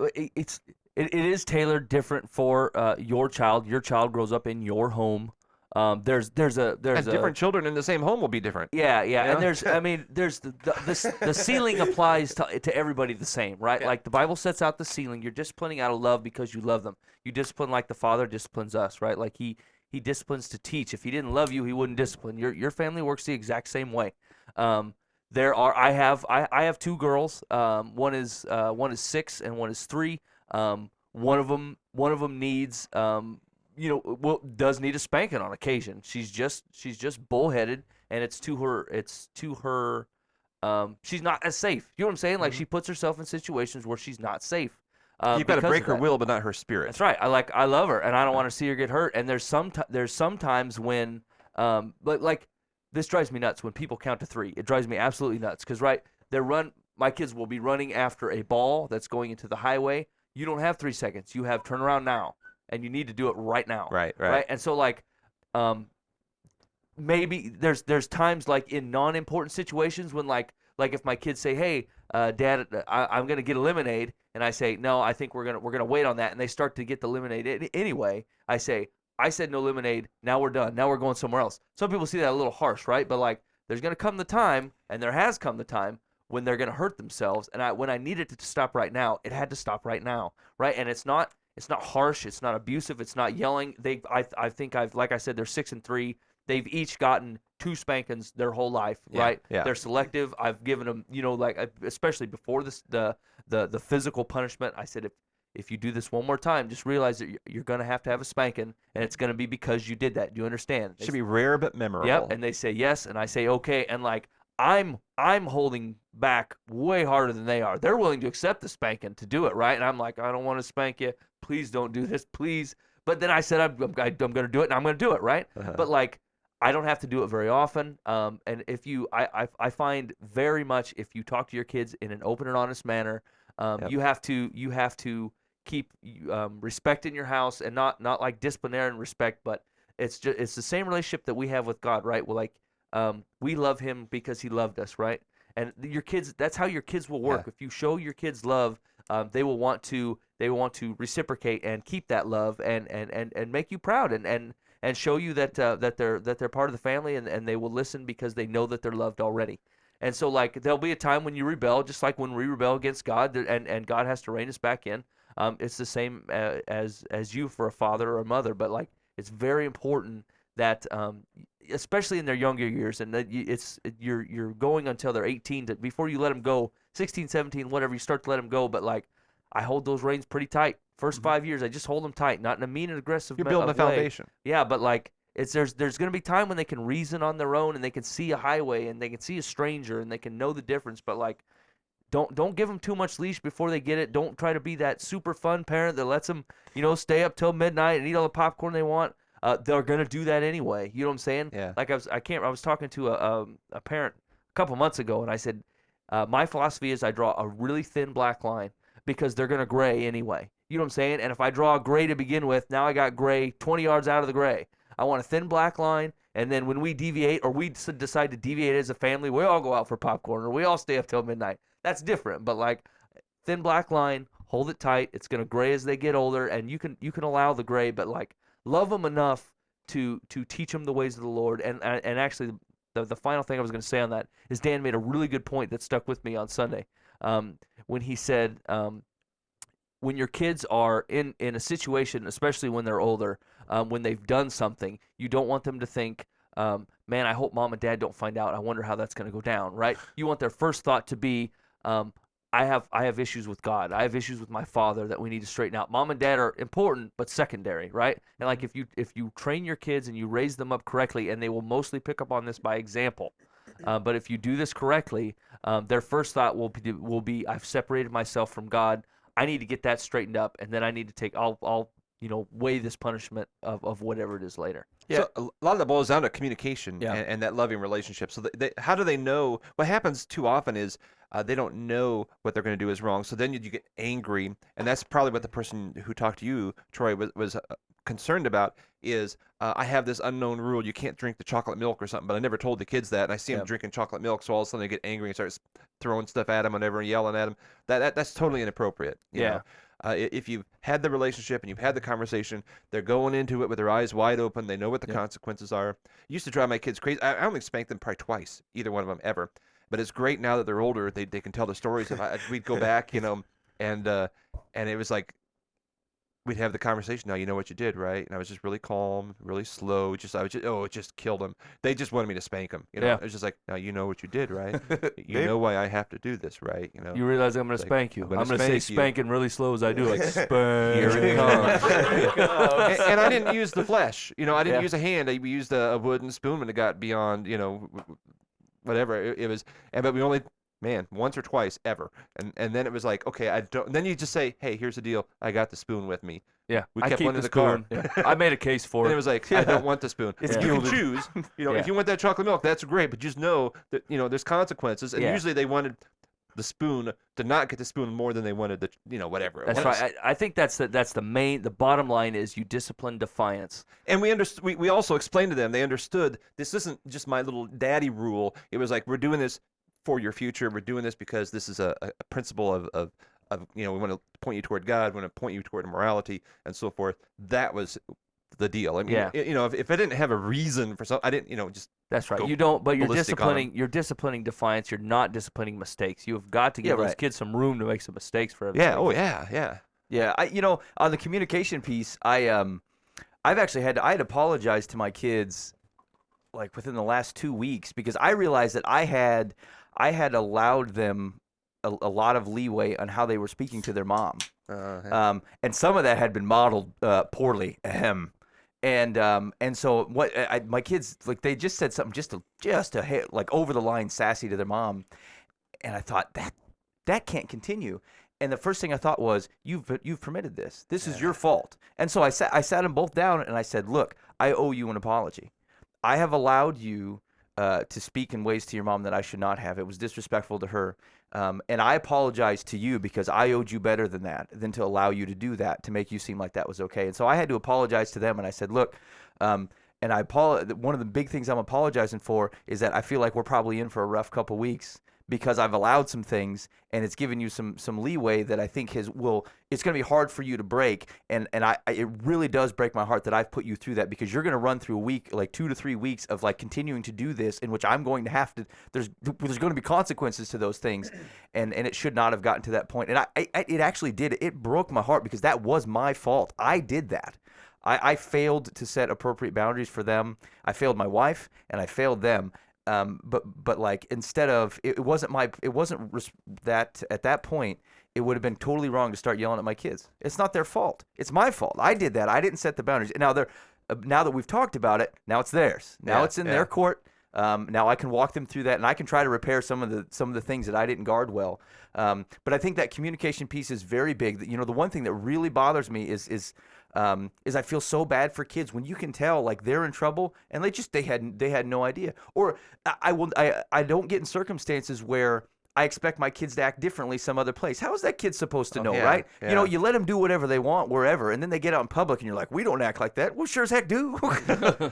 S4: it is tailored different for your child. Your child grows up in your home. There's
S6: different children in the same home will be different.
S4: Yeah, and there's the ceiling applies to everybody the same, right?
S6: Yeah.
S4: Like the Bible sets out the ceiling. You're disciplining out of love because you love them. You discipline like the Father disciplines us, right? Like he disciplines to teach. If he didn't love you, he wouldn't discipline. Your family works the exact same way. I have two girls. One is 6 and one is 3. One of them needs does need a spanking on occasion. She's just bullheaded, and it's to her. She's not as safe. You know what I'm saying? Like she puts herself in situations where she's not safe.
S6: You've got to break her will, but not her spirit.
S4: That's right. I love her, and I don't want to see her get hurt. And there's sometimes when like this drives me nuts when people count to 3. It drives me absolutely nuts because my kids will be running after a ball that's going into the highway. You don't have 3 seconds. You have turn around now, and you need to do it right now.
S6: Right.
S4: And so maybe there's times like in non-important situations when like if my kids say, "Hey, Dad, I'm gonna get a lemonade," and I say, "No, I think we're gonna wait on that," and they start to get the lemonade anyway. I say, "I said no lemonade. Now we're done. Now we're going somewhere else." Some people see that a little harsh, right? But like, there's gonna come the time, and there has come the time when they're gonna hurt themselves. And when I needed it to stop right now, it had to stop right now, right? And it's not harsh. It's not abusive. It's not yelling. I think like I said, they're 6 and 3. They've each gotten 2 spankings their whole life, right?
S6: Yeah.
S4: They're selective. I've given them, especially before this, the physical punishment. I said, if you do this one more time, just realize that you're going to have a spanking, and it's going to be because you did that. Do you understand?
S6: It should be rare but memorable.
S4: Yep. And they say yes, and I say okay, and like I'm holding back way harder than they are. They're willing to accept the spanking to do it, right? And I'm like, I don't want to spank you. Please don't do this, please. But then I said I'm going to do it, and I'm going to do it, right?
S6: Uh-huh.
S4: But like, I don't have to do it very often. And if I find very much if you talk to your kids in an open and honest manner, you have to keep respect in your house, and not like disciplinarian respect, but it's the same relationship that we have with God, right? We're like, we love Him because He loved us, right? And your kids, that's how your kids will work.
S6: Yeah.
S4: If you show your kids love, they will want to reciprocate and keep that love and make you proud and show you that they're part of the family, and they will listen because they know that they're loved already. And so like there'll be a time when you rebel, just like when we rebel against God, and God has to rein us back in. It's the same as you for a father or a mother, but like it's very important that especially in their younger years, and that you're going until they're 18 before you let them go, 16, 17, whatever, you start to let them go. But like I hold those reins pretty tight. First 5 years, I just hold them tight, not in a mean and aggressive way.
S6: You're building a foundation.
S4: Yeah, but like there's going to be time when they can reason on their own, and they can see a highway, and they can see a stranger, and they can know the difference. But like, don't give them too much leash before they get it. Don't try to be that super fun parent that lets them, stay up till midnight and eat all the popcorn they want. They're going to do that anyway. You know what I'm saying?
S6: Yeah.
S4: Like I was talking to a parent a couple months ago, and I said, my philosophy is I draw a really thin black line because they're going to gray anyway. You know what I'm saying? And if I draw a gray to begin with, now I got gray 20 yards out of the gray. I want a thin black line, and then when we deviate, or we decide to deviate as a family, we all go out for popcorn, or we all stay up till midnight. That's different. But like, thin black line, hold it tight. It's going to gray as they get older, and you can allow the gray, but like, love them enough to teach them the ways of the Lord. And actually, the final thing I was going to say on that is Dan made a really good point that stuck with me on Sunday, when he said, when your kids are in a situation, especially when they're older, when they've done something, you don't want them to think, man, I hope mom and dad don't find out. I wonder how that's going to go down, right? You want their first thought to be, I have issues with God. I have issues with my father that we need to straighten out. Mom and dad are important, but secondary, right? And like if you train your kids and you raise them up correctly, and they will mostly pick up on this by example. But if you do this correctly, their first thought will be I've separated myself from God. I need to get that straightened up, and then I need to take I'll weigh this punishment of whatever it is later.
S2: Yeah.
S6: So a lot of that boils down to communication and that loving relationship. So how do they know? What happens too often is they don't know what they're going to do is wrong. So then you get angry, and that's probably what the person who talked to you, Troy, was concerned about. Is I have this unknown rule: you can't drink the chocolate milk or something. But I never told the kids that, and I see them drinking chocolate milk, so all of a sudden they get angry and start throwing stuff at them, whatever, and yelling at them. That's totally inappropriate. You know? If you've had the relationship and you've had the conversation, they're going into it with their eyes wide open. They know what the consequences are. It used to drive my kids crazy. I only spanked them probably twice, either one of them ever. But it's great now that they're older. They can tell the stories. We'd go back, and it was like we'd have the conversation. Now you know what you did, right? And I was just really calm, really slow. It just killed them. They just wanted me to spank them. It was just like, now you know what you did, right? You know why I have to do this, right?
S4: You realize I'm going to spank you. I'm going to say spanking really slow as I do, like spank.
S6: Here it comes. and I didn't use the flesh. I didn't use a hand. We used a wooden spoon when it got beyond, whatever it was. But we only, once or twice ever. And then it was like, okay, I don't. Then you just say, hey, here's the deal. I got the spoon with me.
S4: Yeah,
S6: we
S4: I
S6: kept
S4: keep
S6: one in
S4: the
S6: the car.
S4: spoon. Yeah. I made a case for
S6: And
S4: it.
S6: it was like, I don't want the spoon. You can choose. If you want that chocolate milk, that's great. But just know that there's consequences. And usually they wanted the spoon to not get the spoon more than they wanted the whatever.
S4: That's right. I think that's the bottom line is you discipline defiance.
S6: And we also explained to them. They understood this isn't just my little daddy rule. It was like, we're doing this for your future. We're doing this because this is a principle of we want to point you toward God, we want to point you toward morality and so forth. That was the deal. I mean, if I didn't have a reason for something, I didn't, just.
S4: That's right. You don't, but you're disciplining defiance. You're not disciplining mistakes. You have got to give those kids some room to make some mistakes for everything.
S6: Yeah. Oh yeah.
S2: Yeah. On the communication piece, I've actually had to apologize to my kids, like within the last 2 weeks, because I realized that I had allowed them a lot of leeway on how they were speaking to their mom. And some of that had been modeled poorly. And so my kids, like, they just said something just to hit, like, over the line sassy to their mom, and I thought that can't continue. And the first thing I thought was, you've permitted this. This is your fault. And so I sat them both down and I said, look, I owe you an apology. I have allowed you to speak in ways to your mom that I should not have. It was disrespectful to her. And I apologize to you because I owed you better than that, than to allow you to do that, to make you seem like that was okay. And so I had to apologize to them, and I said, look, and one of the big things I'm apologizing for is that I feel like we're probably in for a rough couple weeks because I've allowed some things, and it's given you some leeway that I think it's going to be hard for you to break. And it really does break my heart that I've put you through that, because you're going to run through a week, like 2 to 3 weeks of like continuing to do this, in which I'm going to have to, there's going to be consequences to those things. And it should not have gotten to that point. And it actually did. It broke my heart because that was my fault. I did that. I failed to set appropriate boundaries for them. I failed my wife and I failed them. But like, instead of, it wasn't that at that point, it would have been totally wrong to start yelling at my kids. It's not their fault. It's my fault. I did that. I didn't set the boundaries. And now that we've talked about it, now it's theirs. Now it's in their court. Now I can walk them through that, and I can try to repair some of the things that I didn't guard well. But I think that communication piece is very big. The one thing that really bothers me is I feel so bad for kids when you can tell, like, they're in trouble and they had no idea. Or I don't get in circumstances where I expect my kids to act differently some other place. How is that kid supposed to know, right?
S6: Yeah.
S2: You let them do whatever they want wherever, and then they get out in public and you're like, we don't act like that. Well, sure as heck do.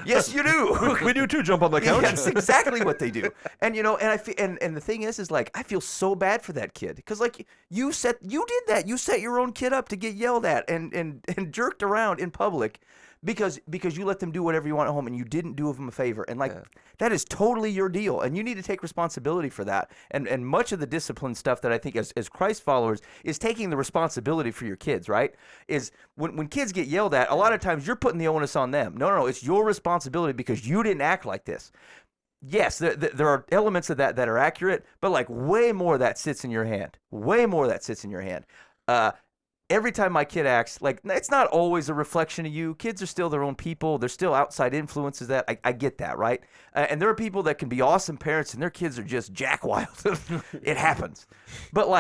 S2: Yes, you do.
S6: We do too, jump on the couch.
S2: Yeah, that's exactly what they do. And and the thing is like, I feel so bad for that kid, because like you did that. You set your own kid up to get yelled at and jerked around in public because you let them do whatever you want at home and you didn't do them a favor. And like that is totally your deal, and you need to take responsibility for that. And much of the discipline stuff that I think as Christ followers is taking the responsibility for your kids, right? Is when kids get yelled at, a lot of times you're putting the onus on them. No, it's your responsibility because you didn't act like this. Yes, there are elements of that are accurate, but like way more of that sits in your hand. Way more of that sits in your hand. Every time my kid acts, like, it's not always a reflection of you. Kids are still their own people. They're still outside influences. That I get that, right? And there are people that can be awesome parents, and their kids are just jack wild. It happens. But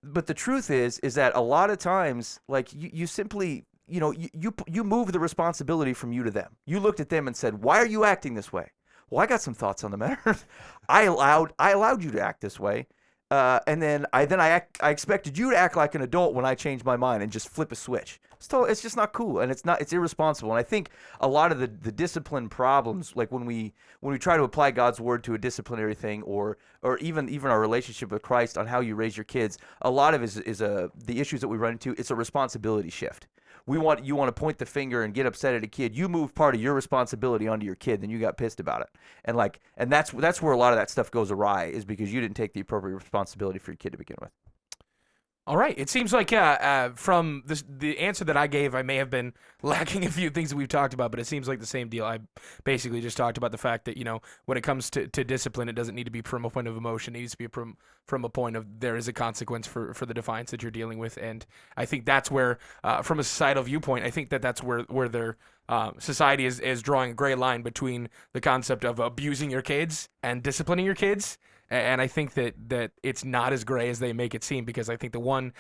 S2: the truth is that a lot of times, like, you simply, you move the responsibility from you to them. You looked at them and said, "Why are you acting this way?" Well, I got some thoughts on the matter. I allowed you to act this way. And then I expected you to act like an adult when I changed my mind and just flip a switch. It's just not cool, and it's irresponsible. And I think a lot of the discipline problems, like when we try to apply God's word to a disciplinary thing, or even our relationship with Christ on how you raise your kids, a lot of it is the issues that we run into. It's a responsibility shift. You want to point the finger and get upset at a kid. You move part of your responsibility onto your kid, then you got pissed about it. And that's where a lot of that stuff goes awry, is because you didn't take the appropriate responsibility for your kid to begin with.
S3: All right. It seems like from the answer that I gave, I may have been lacking a few things that we've talked about, but it seems like the same deal. I basically just talked about the fact that, when it comes to discipline, it doesn't need to be from a point of emotion. It needs to be from a point of there is a consequence for the defiance that you're dealing with. And I think that's where, from a societal viewpoint, I think that's where their society is drawing a gray line between the concept of abusing your kids and disciplining your kids. And I think that it's not as gray as they make it seem, because I think the one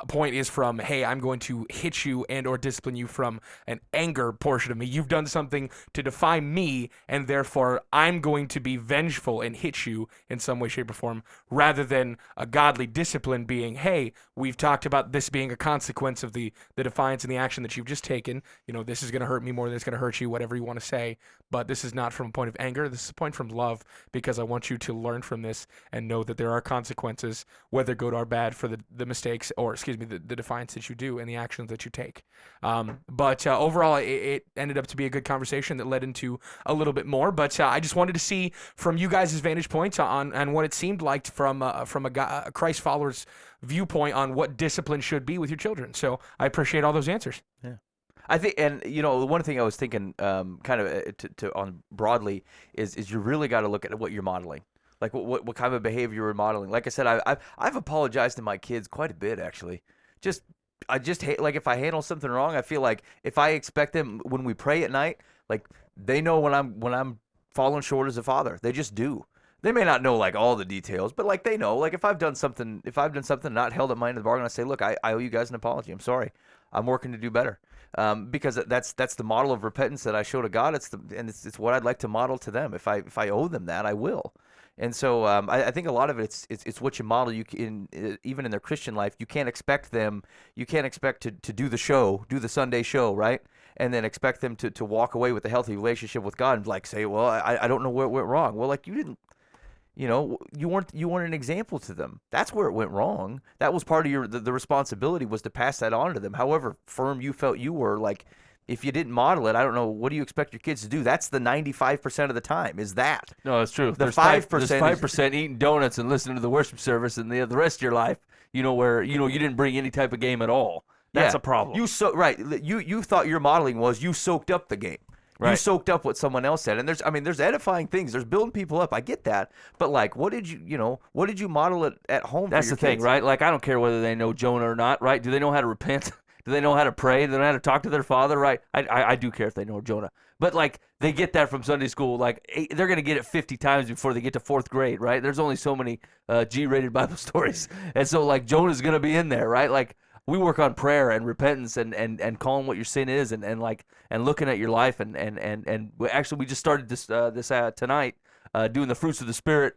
S3: point is from, hey, I'm going to hit you and or discipline you from an anger portion of me. You've done something to defy me, and therefore I'm going to be vengeful and hit you in some way, shape, or form, rather than a godly discipline being, hey, we've talked about this being a consequence of the defiance and the action that you've just taken. This is going to hurt me more than it's going to hurt you, whatever you want to say. But this is not from a point of anger. This is a point from love, because I want you to learn from this and know that there are consequences, whether good or bad, for the mistakes, or the defiance that you do and the actions that you take. But overall, it ended up to be a good conversation that led into a little bit more. But I just wanted to see from you guys' vantage points on what it seemed like from a Christ follower's viewpoint on what discipline should be with your children. So I appreciate all those answers.
S2: Yeah. I think, and one thing I was thinking, kind of to on broadly, is you really got to look at what you're modeling, like what kind of behavior you're modeling. Like I said, I've apologized to my kids quite a bit, actually. I just hate, like, if I handle something wrong, I feel like if I expect them when we pray at night, like, they know when I'm falling short as a father. They just do. They may not know like all the details, but like they know. Like if I've done something not held at my end of the bargain, I say, look, I owe you guys an apology. I'm sorry. I'm working to do better. Because that's the model of repentance that I show to God. It's what I'd like to model to them. If I owe them that, I will. And so I think a lot of it's what you model. Even in their Christian life, you can't expect to do the Sunday show, right? And then expect them to walk away with a healthy relationship with God and like say, well, I don't know where it went wrong. Well, like you didn't. You weren't an example to them. That's where it went wrong. That was part of the responsibility, was to pass that on to them. However firm you felt you were, like if you didn't model it, I don't know, what do you expect your kids to do? That's the 95% of the time. Is that?
S4: No, that's true.
S2: The 5%.
S4: There's 5% eating donuts and listening to the worship service, and the rest of your life, where you didn't bring any type of game at all. That's a problem.
S2: You thought your modeling was you soaked up the game. Right. You soaked up what someone else said, and there's edifying things. There's building people up. I get that, but like, what did you model it at home?
S4: That's
S2: for your
S4: the thing,
S2: kids?
S4: right? Like, I don't care whether they know Jonah or not, right? Do they know how to repent? Do they know how to pray? Do they know how to talk to their father, right? I do care if they know Jonah, but like, they get that from Sunday school. Like, they're gonna get it 50 times before they get to 4th grade, right? There's only so many G-rated Bible stories, and so like Jonah's gonna be in there, right? Like, we work on prayer and repentance and calling what your sin is and looking at your life and we just started this tonight doing the fruits of the Spirit,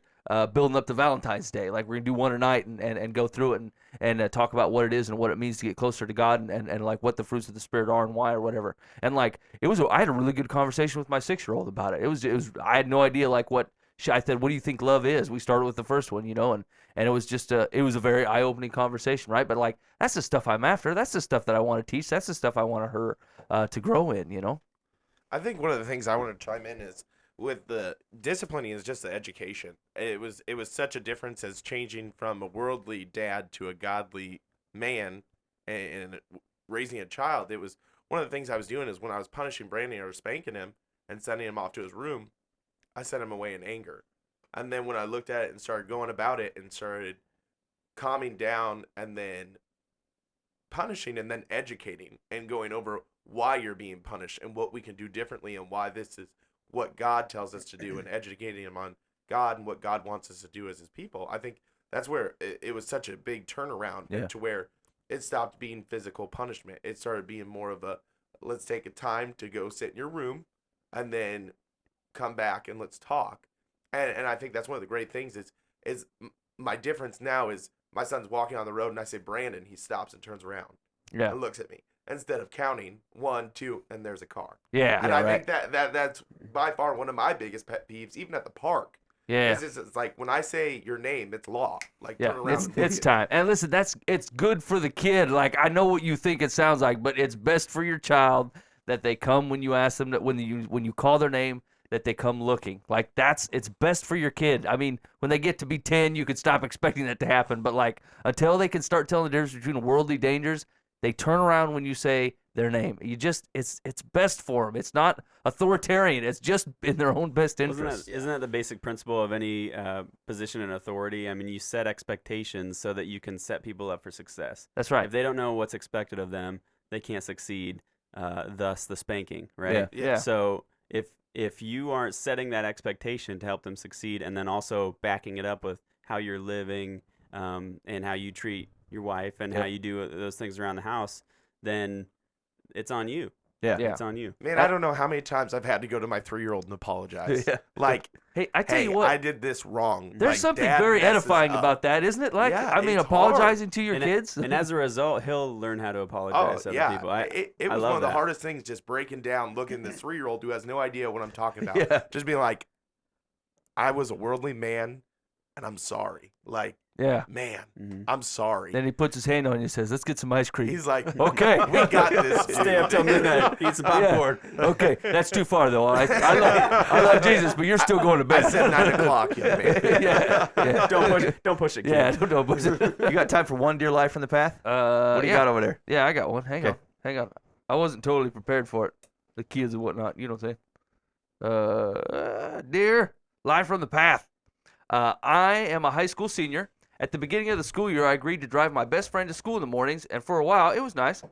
S4: building up to Valentine's Day. Like, we're gonna do one a night and go through it and talk about what it is and what it means to get closer to God and like what the fruits of the Spirit are and why or whatever. And like I had a really good conversation with my 6-year-old about it. It was I had no idea like what I said. What do you think love is? We started with the first one, and it was just it was a very eye-opening conversation, right? But like, that's the stuff I'm after. That's the stuff that I want to teach. That's the stuff I want her to grow in,
S7: I think one of the things I want to chime in is with the disciplining is just the education. It was such a difference as changing from a worldly dad to a godly man and raising a child. It was one of the things I was doing is when I was punishing Brandon or spanking him and sending him off to his room, I sent him away in anger. And then when I looked at it and started going about it and started calming down and then punishing and then educating and going over why you're being punished and what we can do differently and why this is what God tells us to do and educating him on God and what God wants us to do as his people. I think that's where it was such a big turnaround to where it stopped being physical punishment. It started being more of a, let's take a time to go sit in your room and then come back and let's talk. And I think that's one of the great things is my difference now is my son's walking on the road and I say, Brandon, he stops and turns around and looks at me instead of counting 1, 2, and there's a car.
S4: Yeah.
S7: And I think that's by far one of my biggest pet peeves, even at the park.
S4: Yeah.
S7: It's like when I say your name, it's law. Like turn around.
S4: It's time. And listen, it's good for the kid. Like I know what you think it sounds like, but it's best for your child that they come when you ask them that when you call their name that they come looking. Like it's best for your kid. I mean, when they get to be 10, you could stop expecting that to happen, but like until they can start telling the difference between worldly dangers, they turn around when you say their name. It's best for them. It's not authoritarian. It's just in their own best interest.
S5: Isn't that the basic principle of any position in authority? I mean, you set expectations so that you can set people up for success.
S4: That's right.
S5: If they don't know what's expected of them, they can't succeed. Thus, the spanking, right?
S4: Yeah.
S5: So if you aren't setting that expectation to help them succeed, and then also backing it up with how you're living and how you treat your wife and how you do those things around the house, then it's on you.
S4: Yeah.
S5: It's on you.
S7: Man, I don't know how many times I've had to go to my 3-year-old and apologize.
S4: Yeah.
S7: Like,
S4: hey, I tell you what,
S7: I did this wrong.
S4: there's
S7: Like,
S4: something
S7: Dad
S4: very
S7: messes
S4: edifying
S7: up.
S4: about that, isn't it? Like,
S7: Yeah,
S4: I mean,
S7: it's
S4: apologizing to your
S5: And
S4: kids.
S5: And as a result, he'll learn how to apologize to other people.
S7: It
S5: I
S7: was
S5: love
S7: one of the
S5: that.
S7: hardest things, just breaking down, looking at this 3-year-old who has no idea what I'm talking about.
S4: Yeah.
S7: Just being like, I was a worldly man, and I'm sorry. Like,
S4: Yeah.
S7: man,
S5: Mhm.
S7: I'm sorry.
S4: Then he puts his hand on you and says, let's get some ice cream.
S7: He's like,
S4: Okay.
S7: we got this. Dude.
S5: Stay up till midnight, eat some popcorn.
S4: Okay, that's too far though. I love Jesus, but you're still going to
S7: I
S4: bed.
S7: said 9 o'clock, young man.
S4: yeah.
S5: Don't push it, kid.
S4: Yeah, don't push it.
S2: You got time for one dear life from the path? What do you got over there?
S4: Yeah, I got one. Hang
S2: Okay.
S4: on. I wasn't totally prepared for it. The kids and whatnot, you know what I'm saying? Dear life from the path. I am a high school senior. At the beginning of the school year, I agreed to drive my best friend to school in the mornings, and for a while, it was nice.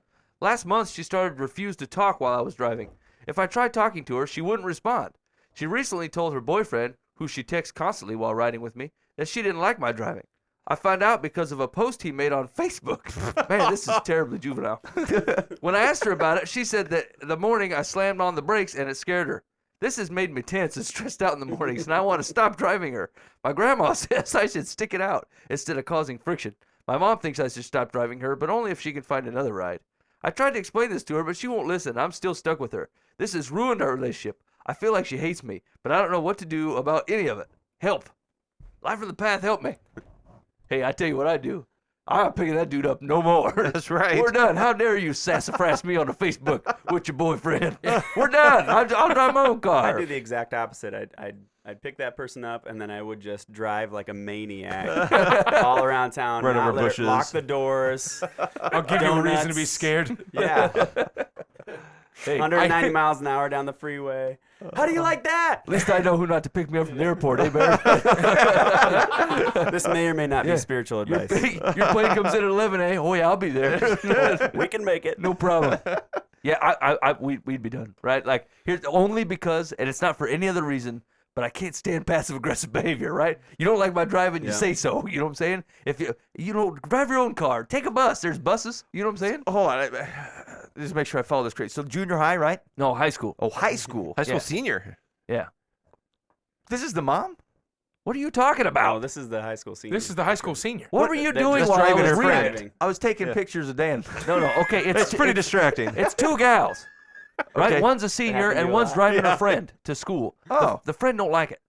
S4: Last month, she started to refuse to talk while I was driving. If I tried talking to her, she wouldn't respond. She recently told her boyfriend, who she texts constantly while riding with me, that she didn't like my driving. I found out because of a post he made on Facebook. Man, this is terribly juvenile. When I asked her about it, she said that the morning I slammed on the brakes and it scared her. This has made me tense and stressed out in the mornings, and I want to stop driving her. My grandma says I should stick it out instead of causing friction. My mom thinks I should stop driving her, but only if she can find another ride. I tried to explain this to her, but she won't listen. I'm still stuck with her. This has ruined our relationship. I feel like she hates me, but I don't know what to do about any of it. Help. Life from the path, help me. Hey, I tell you what I do. I'm not picking that dude up no more.
S6: That's right.
S4: We're done. How dare you sassafras me on the Facebook with your boyfriend? We're done. I'll drive my own car.
S5: I do the exact opposite. I'd pick that person up, and then I would just drive like a maniac all around town.
S6: Run
S5: not
S6: over
S5: let her-
S6: bushes.
S5: Lock the doors.
S3: I'll give you a reason to be
S5: Donuts.
S3: scared.
S5: Yeah.
S4: Hey,
S5: 190 miles an hour down the freeway. How do you like that?
S4: At least I know who not to pick me up from the airport, eh, Bear?
S5: This may or may not
S4: Yeah.
S5: be spiritual
S4: Your,
S5: advice.
S4: your plane comes in at 11, eh? Oh, yeah, I'll be there.
S5: We can make it.
S4: No problem. Yeah, we'd be done, right? Like, here's only because, and it's not for any other reason, but I can't stand passive aggressive behavior, right? You don't like my driving, you
S5: Yeah.
S4: say so. You know what I'm saying? If you don't drive your own car, take a bus. There's buses. You know what I'm saying?
S2: Hold on. Just make sure I follow this correct. So junior high, right?
S4: No, high school.
S2: Oh, high school.
S6: High school
S4: Yeah.
S6: senior.
S4: Yeah.
S2: This is the mom?
S4: What are you talking about?
S5: Oh, this is the high school senior.
S3: This is the high school senior.
S4: what were you
S5: That-
S4: doing
S5: just
S4: while I
S6: driving
S4: was
S6: her
S4: reading?
S6: friend.
S2: I was taking pictures of Dan.
S4: No, okay.
S6: It's pretty distracting.
S4: It's two gals, right?
S2: Okay.
S4: One's a senior
S5: happened to
S4: and
S5: be a
S4: one's
S5: lot.
S4: driving her friend to school.
S2: Oh.
S4: The friend don't like it.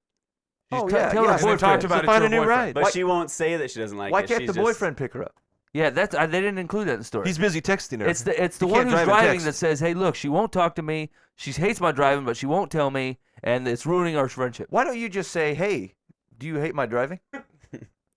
S4: She's
S2: Oh,
S4: tell
S2: yeah,
S4: her
S2: yeah.
S3: And they
S4: boyfriend.
S3: talked about
S6: So
S3: it
S6: find
S3: to
S6: a
S3: her
S6: new
S3: boyfriend.
S6: ride.
S5: But
S2: Why-
S5: she won't say that she doesn't like
S2: Why
S5: it.
S2: can't
S5: She's
S2: the
S5: just-
S2: boyfriend pick her up?
S4: Yeah, they didn't include that in the story.
S6: He's busy texting her.
S4: It's the
S6: He
S4: one
S6: can't
S4: who's
S6: drive and
S4: driving
S6: text.
S4: that says, "Hey, look, she won't talk to me. She hates my driving, but she won't tell me, and it's ruining our friendship."
S2: Why don't you just say, "Hey, do you hate my driving?"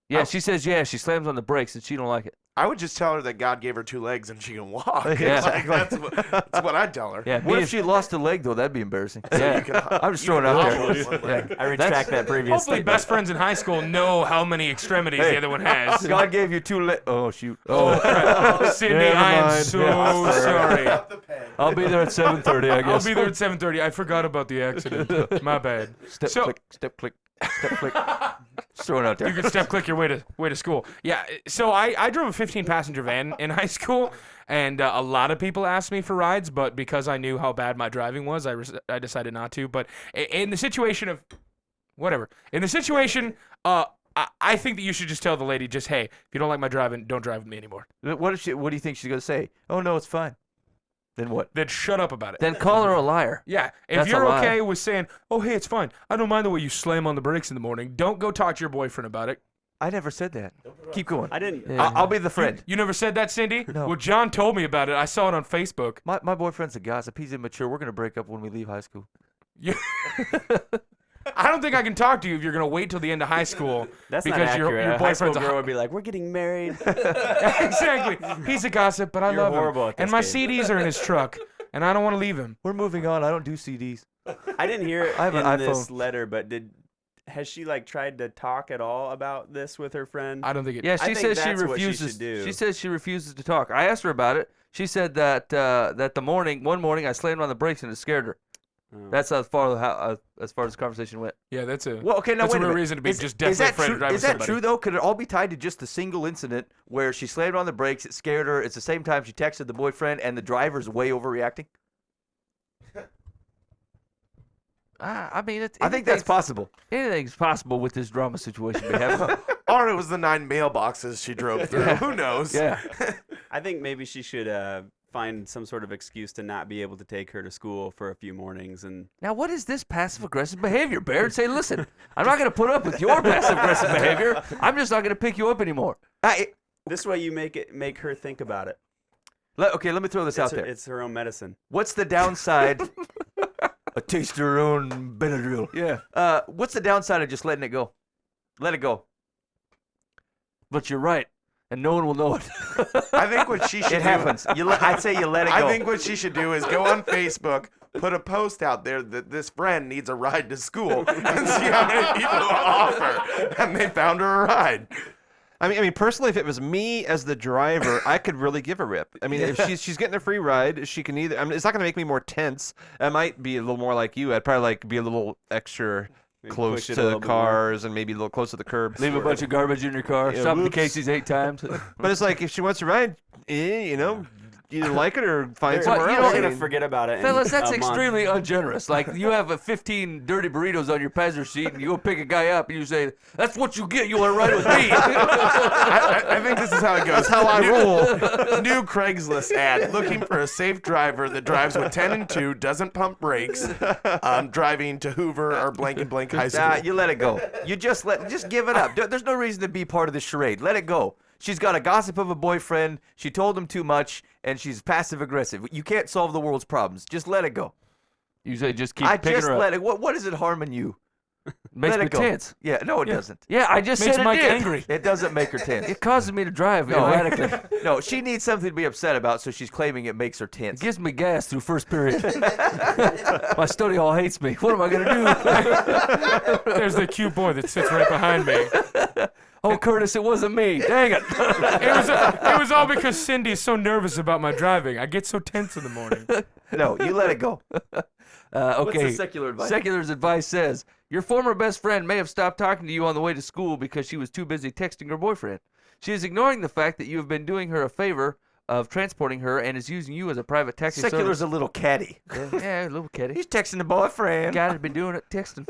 S4: Yeah, she says, yeah, she slams on the brakes and she don't like it.
S7: I would just tell her that God gave her 2 legs and she can walk.
S4: Yeah.
S7: Like, that's what I'd tell her.
S4: Yeah,
S2: What
S4: me
S2: if she lost a leg though? That'd be embarrassing.
S4: Yeah,
S7: You can,
S2: I'm just
S7: you
S2: throwing
S7: can
S2: it out
S7: hobble
S2: there.
S7: with one leg.
S5: I retract that previous
S3: Hopefully,
S5: statement.
S3: best friends in high school know how many extremities the other one has.
S2: God gave you 2 legs. Oh shoot.
S3: Oh, Cindy,
S6: Never
S3: I am
S6: mind.
S3: so
S6: Yeah.
S3: sorry.
S4: I'll be there at 7:30, I
S3: I'll
S4: guess.
S3: be there at 7:30. I forgot about the accident. My bad.
S2: Step
S3: So-
S2: click, step click, step click. Just throwing it out there.
S3: You can step click your way to school. Yeah. So I drove a 15-passenger van in high school, and a lot of people asked me for rides, but because I knew how bad my driving was, I decided not to. But in the situation of whatever, in the situation, I think that you should just tell the lady, just hey, if you don't like my driving, don't drive with me anymore.
S2: What do you think she's gonna say? Oh no, it's fine. Then what?
S3: Then shut up about it.
S4: Then call her a liar.
S3: Yeah, if
S4: That's a
S3: you're
S4: lie.
S3: okay with saying, "Oh, hey, it's fine. I don't mind the way you slam on the brakes in the morning," don't go talk to your boyfriend about it.
S2: I never said that. Keep going.
S5: I didn't.
S4: Yeah.
S2: I'll be the friend.
S3: You never said that, Cindy?
S2: No.
S3: Well, John told me about it. I saw it on Facebook.
S2: My boyfriend's a gossip. He's immature. We're gonna break up when we leave high school.
S3: I don't think I can talk to you if you're gonna wait till the end of high school
S5: That's
S3: because
S5: not accurate.
S3: your
S5: A high school
S3: boyfriend's
S5: girl would be like, "We're getting married."
S3: exactly. He's a gossip, but I
S5: You're
S3: love
S5: horrible
S3: him.
S5: at
S3: And
S5: this
S3: my
S5: game.
S3: CDs are in his truck, and I don't want to leave him.
S2: We're moving on. I don't do CDs.
S5: I didn't hear it
S2: I have an
S5: in this
S2: iPhone.
S5: letter, but has she like tried to talk at all about this with her friend?
S3: I don't think it.
S4: Yeah,
S5: I
S4: she
S5: think
S4: says she
S5: that's what she
S4: refuses.
S5: should do.
S4: She says she refuses to talk. I asked her about it. She said that one morning I slammed on the brakes and it scared her.
S5: Oh.
S4: That's as far as this conversation went.
S3: Yeah, that's a.
S2: Well, okay, now
S3: That's
S2: wait
S3: a real
S2: minute.
S3: reason to be
S2: Is-
S3: just
S2: is
S3: definitely
S2: that
S3: afraid to
S2: true?
S3: drive with
S2: Is that
S3: somebody.
S2: true though? Could it all be tied to just a single incident where she slammed on the brakes, it scared her, it's the same time she texted the boyfriend, and the driver's way overreacting?
S4: I mean,
S2: I think that's possible.
S4: Anything's possible with this drama situation we have.
S7: Or it was the 9 mailboxes she drove through. Who knows?
S4: Yeah.
S5: I think maybe she should find some sort of excuse to not be able to take her to school for a few mornings and.
S4: Now, what is this passive-aggressive behavior, Beaird? Say, listen, I'm not going to put up with your passive-aggressive behavior. I'm just not going to pick you up anymore.
S5: This way, you make her think about it.
S2: Okay, let me throw this out there.
S5: It's her own medicine.
S2: What's the downside? A taste of her own Benadryl.
S4: Yeah.
S2: What's the downside of just letting it go? Let it go.
S4: But you're right, and no one will know it.
S7: I think what she should
S2: It
S7: do.
S2: happens. I'd say you let it go.
S7: I think what she should do is go on Facebook, put a post out there that this friend needs a ride to school, and see how many people will offer. And they found her a ride.
S6: I mean, personally, if it was me as the driver, I could really give a rip. I mean, if she's getting a free ride, she can either. I mean, it's not going to make me more tense. I might be a little more like you. I'd probably like be a little extra
S5: Maybe
S6: close
S5: push it
S6: to
S5: a
S6: the
S5: little bit more.
S6: cars and maybe a little close to the curb.
S4: Leave a bunch of garbage in your car.
S6: Yeah,
S4: Stop at the
S6: whoops.
S4: Casey's 8 times.
S6: But it's like if she wants a ride, either like it or find
S5: They're,
S6: somewhere
S4: you
S6: else.
S4: know,
S5: they're
S6: I
S5: gonna
S6: mean,
S5: forget about it.
S4: Fellas,
S5: in
S4: that's
S5: a month.
S4: extremely ungenerous. Like, you have 15 dirty burritos on your passenger seat, and you go pick a guy up, and you say, "That's what you get. You want to ride with me?"
S7: I think this is how it goes.
S6: That's how I roll.
S7: New Craigslist ad looking for a safe driver that drives with 10 and 2, doesn't pump brakes, driving to Hoover or blank and blank high school.
S2: Nah, you let it go. You just give it up. There's no reason to be part of this charade. Let it go. She's got a gossip of a boyfriend. She told him too much, and she's passive aggressive. You can't solve the world's problems. Just let it go.
S4: You say, just keep
S2: I
S4: picking
S2: just
S4: her up.
S2: let it. What is it harming you?
S4: Makes
S2: let
S4: me
S2: it go.
S4: tense.
S2: Yeah, no, it doesn't.
S4: Yeah, I just
S3: Makes
S4: said it
S3: Mike
S4: did.
S3: angry.
S2: It doesn't make her tense.
S4: It causes me to drive
S2: No.
S4: erratically.
S2: No, she needs something to be upset about, so she's claiming it makes her tense.
S4: It gives me gas through first period. My study hall hates me. What am I gonna do?
S3: There's the cute boy that sits right behind me.
S4: Oh, Curtis, it wasn't me. Dang it.
S3: It was all because Cindy's so nervous about my driving. I get so tense in the morning.
S2: No, you let it go.
S4: Okay.
S2: What's the secular advice?
S4: Secular's advice says your former best friend may have stopped talking to you on the way to school because she was too busy texting her boyfriend. She is ignoring the fact that you have been doing her a favor of transporting her and is using you as a private taxi
S2: Secular's
S4: service.
S2: a little catty.
S4: Yeah, a little kitty.
S2: He's texting the boyfriend.
S4: Guy has been doing it, texting.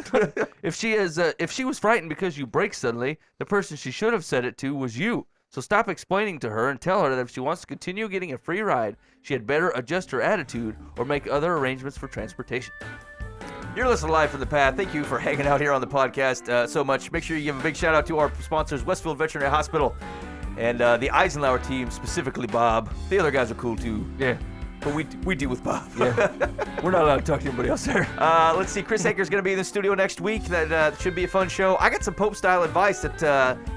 S4: If she was frightened because you brake suddenly, the person she should have said it to was you. So stop explaining to her and tell her that if she wants to continue getting a free ride, she had better adjust her attitude or make other arrangements for transportation.
S2: You're listening live from the path. Thank you for hanging out here on the podcast so much. Make sure you give a big shout out to our sponsors, Westfield Veterinary Hospital. And the Eisenhower team, specifically Bob. The other guys are cool too.
S4: Yeah.
S2: But we deal with Bob.
S4: Yeah. We're not allowed to talk to anybody else there.
S2: Let's see. Chris Haker's going to be in the studio next week. That should be a fun show. I got some Pope-style advice that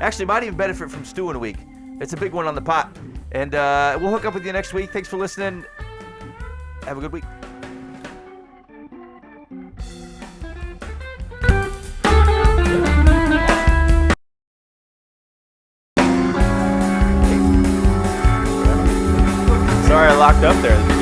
S2: actually might even benefit from Stu in a week. It's a big one on the pot. And we'll hook up with you next week. Thanks for listening. Have a good week.
S5: Sorry, I locked up there.